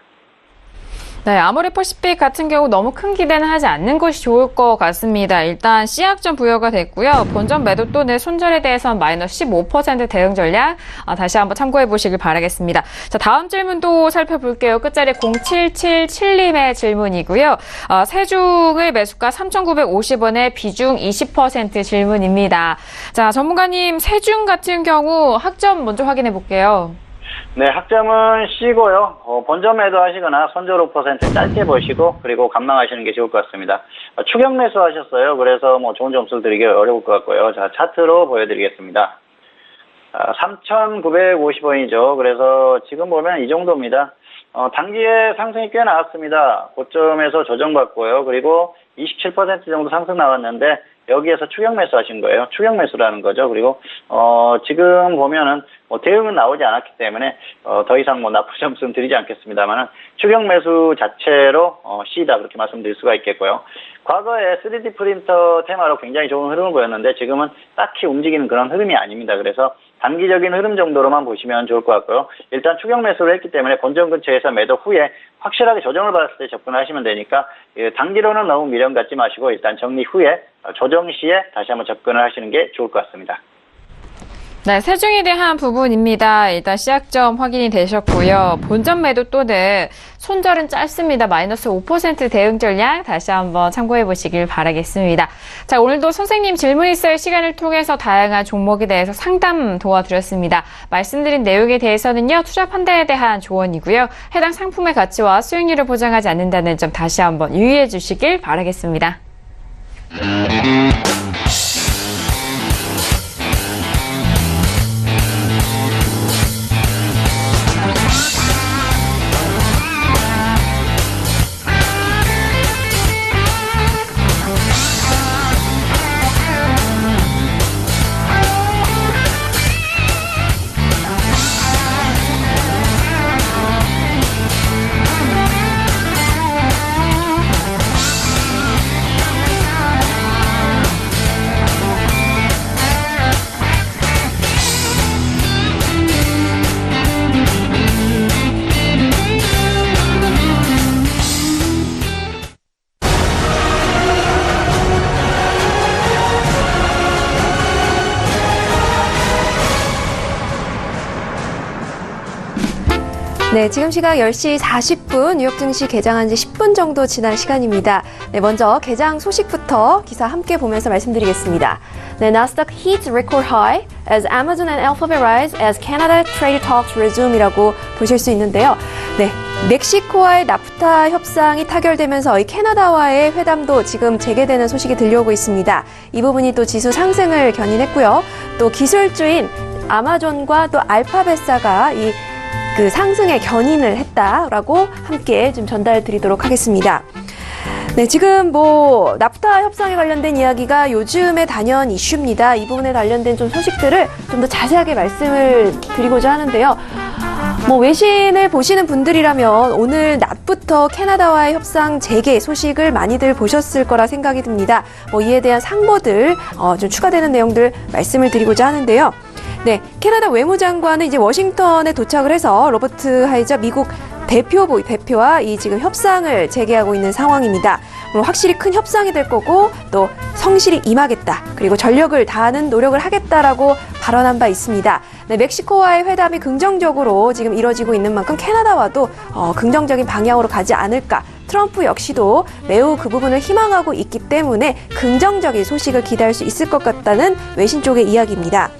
Speaker 2: 네, 아모레퍼시픽 같은 경우 너무 큰 기대는 하지 않는 것이 좋을 것 같습니다. 일단 C약점 부여가 됐고요. 본전 매도 또는 손절에 대해서는 마이너스 15% 대응 전략 다시 한번 참고해 보시길 바라겠습니다. 자, 다음 질문도 살펴볼게요. 끝자리 0777님의 질문이고요. 세중의 매수가 3,950원에 비중 20% 질문입니다. 자, 전문가님, 세중 같은 경우 학점 먼저 확인해 볼게요.
Speaker 3: 네, 학점은 C고요. 본전 매도하시거나 손절 5% 짧게 보시고 그리고 관망하시는 게 좋을 것 같습니다. 추격 매수하셨어요. 그래서 좋은 점수를 드리기 어려울 것 같고요. 자, 차트로 보여드리겠습니다. 3,950원이죠. 그래서 지금 보면 이 정도입니다. 단기에 상승이 꽤 나왔습니다. 고점에서 조정받고요. 그리고 27% 정도 상승 나왔는데 여기에서 추격 매수 하신 거예요. 추격 매수라는 거죠. 그리고 지금 보면은 대응은 나오지 않았기 때문에 더 이상 나쁜 점수는 드리지 않겠습니다만은 추격 매수 자체로 C다 그렇게 말씀드릴 수가 있겠고요. 과거에 3D 프린터 테마로 굉장히 좋은 흐름을 보였는데 지금은 딱히 움직이는 그런 흐름이 아닙니다. 그래서 단기적인 흐름 정도로만 보시면 좋을 것 같고요. 일단 추격 매수를 했기 때문에 본전 근처에서 매도 후에 확실하게 조정을 받았을 때 접근하시면 되니까 단기로는 너무 미련 갖지 마시고 일단 정리 후에 조정 시에 다시 한번 접근을 하시는 게 좋을 것 같습니다.
Speaker 2: 네, 세중에 대한 부분입니다. 일단 시작점 확인이 되셨고요. 본전 매도 또는 손절은 짧습니다. 마이너스 5% 대응 전략 다시 한번 참고해 보시길 바라겠습니다. 자, 오늘도 선생님 질문 있어요 시간을 통해서 다양한 종목에 대해서 상담 도와드렸습니다. 말씀드린 내용에 대해서는요, 투자 판단에 대한 조언이고요. 해당 상품의 가치와 수익률을 보장하지 않는다는 점 다시 한번 유의해 주시길 바라겠습니다.
Speaker 4: 네, 지금 시각 10시 40분, 뉴욕 증시 개장한 지 10분 정도 지난 시간입니다. 네, 먼저 개장 소식부터 기사 함께 보면서 말씀드리겠습니다. 네, Nasdaq hits record high as Amazon and Alphabet rise as Canada trade talks resume이라고 보실 수 있는데요. 네, 멕시코와의 나프타 협상이 타결되면서 이 캐나다와의 회담도 지금 재개되는 소식이 들려오고 있습니다. 이 부분이 또 지수 상승을 견인했고요. 또 기술주인 아마존과 또 알파벳사가 그 상승에 견인을 했다라고 함께 좀 전달 드리도록 하겠습니다. 네, 지금 나프타 협상에 관련된 이야기가 요즘의 단연 이슈입니다. 이 부분에 관련된 좀 소식들을 좀 더 자세하게 말씀을 드리고자 하는데요. 외신을 보시는 분들이라면 오늘 낮부터 캐나다와의 협상 재개 소식을 많이들 보셨을 거라 생각이 듭니다. 이에 대한 상보들, 좀 추가되는 내용들 말씀을 드리고자 하는데요. 네, 캐나다 외무장관은 이제 워싱턴에 도착을 해서 로버트 하이저 미국 대표와 이 지금 협상을 재개하고 있는 상황입니다. 확실히 큰 협상이 될 거고 또 성실히 임하겠다. 그리고 전력을 다하는 노력을 하겠다라고 발언한 바 있습니다. 네, 멕시코와의 회담이 긍정적으로 지금 이뤄지고 있는 만큼 캐나다와도 긍정적인 방향으로 가지 않을까. 트럼프 역시도 매우 그 부분을 희망하고 있기 때문에 긍정적인 소식을 기대할 수 있을 것 같다는 외신 쪽의 이야기입니다.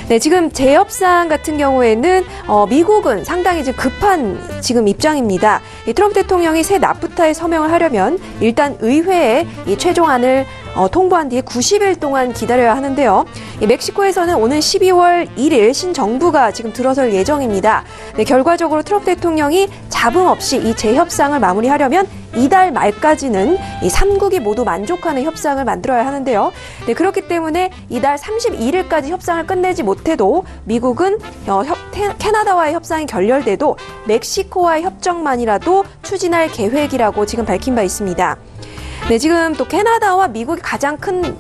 Speaker 4: 네, 지금 재협상 같은 경우에는 미국은 상당히 지금 급한 지금 입장입니다. 이 트럼프 대통령이 새 나프타에 서명을 하려면 일단 의회에 이 최종안을 통보한 뒤에 90일 동안 기다려야 하는데요. 멕시코에서는 오는 12월 1일 신정부가 지금 들어설 예정입니다. 네, 결과적으로 트럼프 대통령이 잡음 없이 이 재협상을 마무리하려면 이달 말까지는 이 3국이 모두 만족하는 협상을 만들어야 하는데요. 네, 그렇기 때문에 이달 31일까지 협상을 끝내지 못해도 미국은 캐나다와의 협상이 결렬돼도 멕시코와의 협정만이라도 추진할 계획이라고 지금 밝힌 바 있습니다. 네, 지금 또 캐나다와 미국의 가장 큰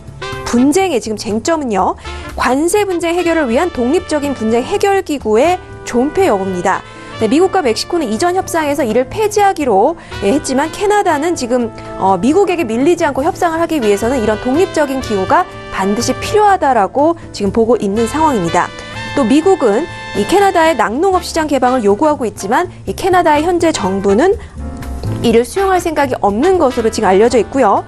Speaker 4: 분쟁의 지금 쟁점은요, 관세 분쟁 해결을 위한 독립적인 분쟁 해결 기구의 존폐 여부입니다. 네, 미국과 멕시코는 이전 협상에서 이를 폐지하기로 했지만 캐나다는 지금 미국에게 밀리지 않고 협상을 하기 위해서는 이런 독립적인 기구가 반드시 필요하다라고 지금 보고 있는 상황입니다. 또 미국은 이 캐나다의 낙농업 시장 개방을 요구하고 있지만 이 캐나다의 현재 정부는 이를 수용할 생각이 없는 것으로 지금 알려져 있고요.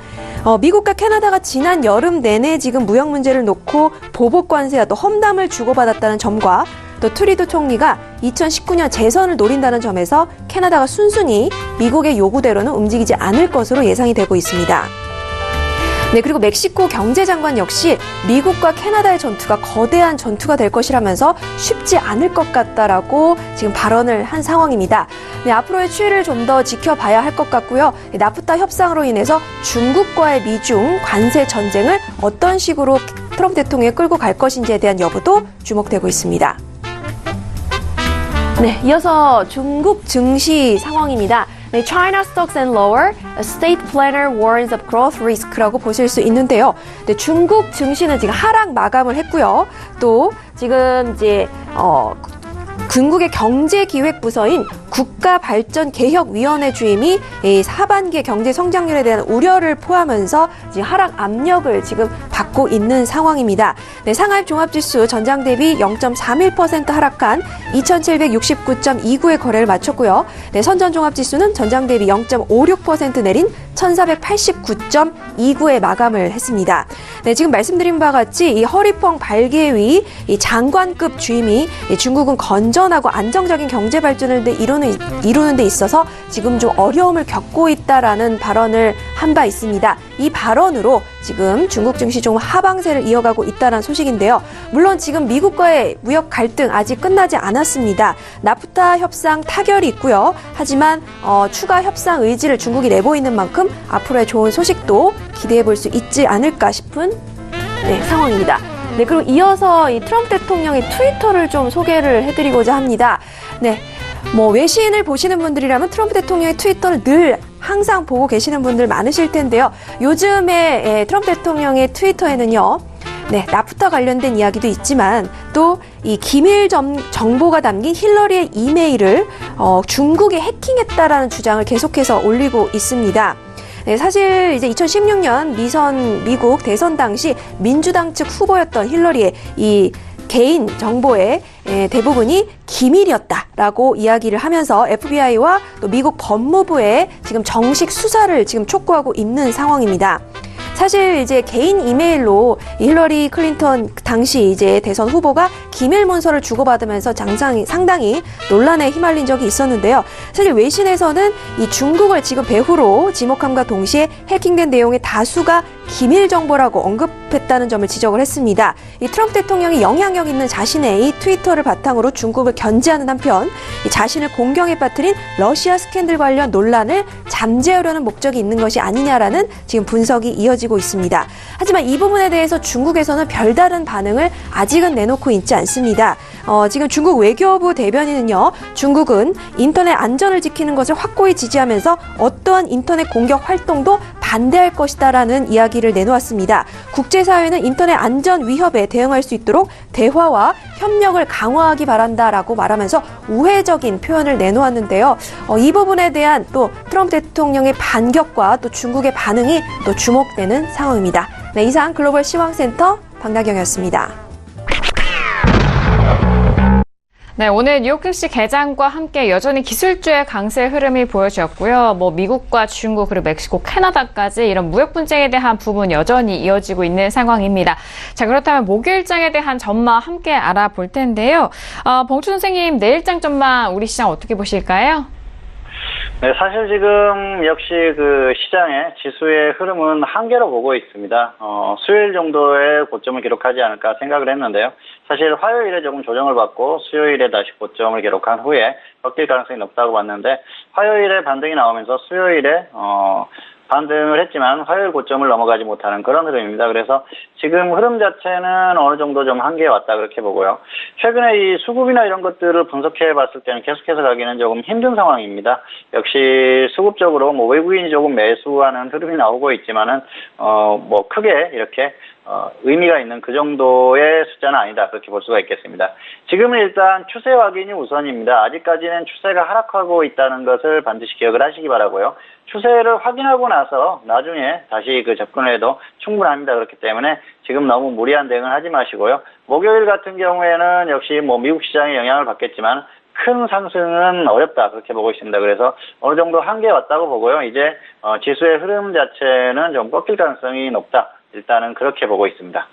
Speaker 4: 미국과 캐나다가 지난 여름 내내 지금 무역 문제를 놓고 보복 관세와 또 험담을 주고받았다는 점과 또 트루도 총리가 2019년 재선을 노린다는 점에서 캐나다가 순순히 미국의 요구대로는 움직이지 않을 것으로 예상이 되고 있습니다. 네, 그리고 멕시코 경제장관 역시 미국과 캐나다의 전투가 거대한 전투가 될 것이라면서 쉽지 않을 것 같다라고 지금 발언을 한 상황입니다. 네, 앞으로의 추이를 좀 더 지켜봐야 할 것 같고요. 나프타 협상으로 인해서 중국과의 미중 관세 전쟁을 어떤 식으로 트럼프 대통령이 끌고 갈 것인지에 대한 여부도 주목되고 있습니다. 네, 이어서 중국 증시 상황입니다. 네, China stocks and lower, a state planner warns of growth risk라고 보실 수 있는데요. 네, 중국 증시는 지금 하락 마감을 했고요. 또 지금 이제 중국의 경제기획부서인 국가발전개혁위원회 주임이 이 하반기 경제 성장률에 대한 우려를 포함하면서 이제 하락 압력을 지금 받고 있는 상황입니다. 네, 상하이 종합지수 전장 대비 0.31% 하락한 2769.29의 거래를 마쳤고요. 네, 선전 종합지수는 전장 대비 0.56% 내린 1489.29에 마감을 했습니다. 네, 지금 말씀드린 바와 같이 이 허리펑 발개위 이 장관급 주임이 중국은 건전하고 안정적인 경제 발전을 이루는 데 있어서 지금 좀 어려움을 겪고 있다라는 발언을 한 바 있습니다. 이 발언으로 지금 중국 증시 좀 하방세를 이어가고 있다는 소식인데요. 물론 지금 미국과의 무역 갈등 아직 끝나지 않았습니다. 나프타 협상 타결이 있고요. 하지만 추가 협상 의지를 중국이 내보이는 만큼 앞으로의 좋은 소식도 기대해 볼 수 있지 않을까 싶은 상황입니다. 네, 그리고 이어서 이 트럼프 대통령의 트위터를 좀 소개를 해드리고자 합니다. 네, 외신을 보시는 분들이라면 트럼프 대통령의 트위터를 늘 항상 보고 계시는 분들 많으실 텐데요. 요즘에 트럼프 대통령의 트위터에는요, 네, 나프타 관련된 이야기도 있지만 또 이 기밀 정보가 담긴 힐러리의 이메일을 중국이 해킹했다라는 주장을 계속해서 올리고 있습니다. 네, 사실 이제 2016년 미국 대선 당시 민주당 측 후보였던 힐러리의 이 개인 정보의 대부분이 기밀이었다라고 이야기를 하면서 FBI와 또 미국 법무부에 지금 정식 수사를 지금 촉구하고 있는 상황입니다. 사실 이제 개인 이메일로 힐러리 클린턴 당시 이제 대선 후보가 기밀 문서를 주고받으면서 상당히 논란에 휘말린 적이 있었는데요. 사실 외신에서는 이 중국을 지금 배후로 지목함과 동시에 해킹된 내용의 다수가 기밀 정보라고 언급했다는 점을 지적을 했습니다. 이 트럼프 대통령이 영향력 있는 자신의 이 트위터를 바탕으로 중국을 견제하는 한편 이 자신을 공경에 빠뜨린 러시아 스캔들 관련 논란을 잠재우려는 목적이 있는 것이 아니냐라는 지금 분석이 이어지고 있습니다. 하지만 이 부분에 대해서 중국에서는 별다른 반응을 아직은 내놓고 있지 않습니다. 지금 중국 외교부 대변인은요, 중국은 인터넷 안전을 지키는 것을 확고히 지지하면서 어떠한 인터넷 공격 활동도 반대할 것이다라는 이야기를 내놓았습니다. 국제사회는 인터넷 안전 위협에 대응할 수 있도록 대화와 협력을 강화하기 바란다라고 말하면서 우회적인 표현을 내놓았는데요. 이 부분에 대한 또 트럼프 대통령의 반격과 또 중국의 반응이 또 주목되는 상황입니다. 네, 이상 글로벌 시황센터 박나경이었습니다.
Speaker 2: 네, 오늘 뉴욕 증시 개장과 함께 여전히 기술주의 강세 흐름이 보여졌고요. 미국과 중국 그리고 멕시코, 캐나다까지 이런 무역 분쟁에 대한 부분 여전히 이어지고 있는 상황입니다. 자, 그렇다면 목요일장에 대한 전망 함께 알아볼 텐데요. 봉춘 선생님, 내일장 전망 우리 시장 어떻게 보실까요?
Speaker 3: 네, 사실 지금 역시 그 시장의 지수의 흐름은 한계로 보고 있습니다. 수요일 정도의 고점을 기록하지 않을까 생각을 했는데요. 사실 화요일에 조금 조정을 받고 수요일에 다시 고점을 기록한 후에 꺾일 가능성이 높다고 봤는데 화요일에 반등이 나오면서 수요일에 반등을 했지만 화요일 고점을 넘어가지 못하는 그런 흐름입니다. 그래서 지금 흐름 자체는 어느 정도 좀 한계에 왔다 그렇게 보고요. 최근에 이 수급이나 이런 것들을 분석해 봤을 때는 계속해서 가기는 조금 힘든 상황입니다. 역시 수급적으로 외국인이 조금 매수하는 흐름이 나오고 있지만은 크게 이렇게 의미가 있는 그 정도의 숫자는 아니다 그렇게 볼 수가 있겠습니다. 지금은 일단 추세 확인이 우선입니다. 아직까지는 추세가 하락하고 있다는 것을 반드시 기억을 하시기 바라고요. 추세를 확인하고 나서 나중에 다시 접근을 해도 충분합니다. 그렇기 때문에 지금 너무 무리한 대응을 하지 마시고요. 목요일 같은 경우에는 역시 미국 시장에 영향을 받겠지만 큰 상승은 어렵다 그렇게 보고 있습니다. 그래서 어느 정도 한계에 왔다고 보고요. 이제 지수의 흐름 자체는 좀 꺾일 가능성이 높다. 일단은 그렇게 보고 있습니다.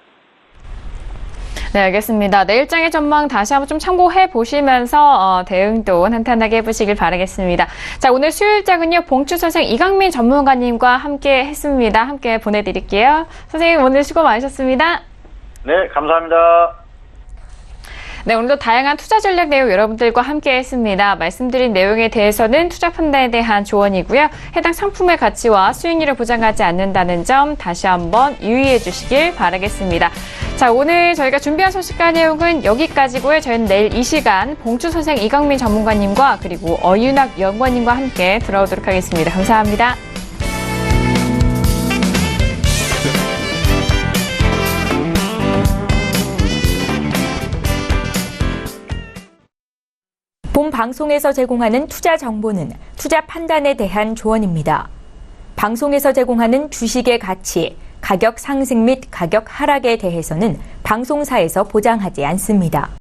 Speaker 2: 네, 알겠습니다. 내일장의 전망 다시 한번 좀 참고해 보시면서 대응도 탄탄하게 해보시길 바라겠습니다. 자, 오늘 수요일장은요, 봉추 선생 이강민 전문가님과 함께 했습니다. 함께 보내드릴게요. 선생님, 오늘 수고 많으셨습니다.
Speaker 3: 네, 감사합니다.
Speaker 2: 네, 오늘도 다양한 투자 전략 내용 여러분들과 함께 했습니다. 말씀드린 내용에 대해서는 투자 판단에 대한 조언이고요. 해당 상품의 가치와 수익률을 보장하지 않는다는 점 다시 한번 유의해 주시길 바라겠습니다. 자, 오늘 저희가 준비한 소식과 내용은 여기까지고요. 저희는 내일 이 시간 봉추 선생 이강민 전문가님과 그리고 어윤학 연구원님과 함께 돌아오도록 하겠습니다. 감사합니다.
Speaker 1: 본 방송에서 제공하는 투자 정보는 투자 판단에 대한 조언입니다. 방송에서 제공하는 주식의 가치, 가격 상승 및 가격 하락에 대해서는 방송사에서 보장하지 않습니다.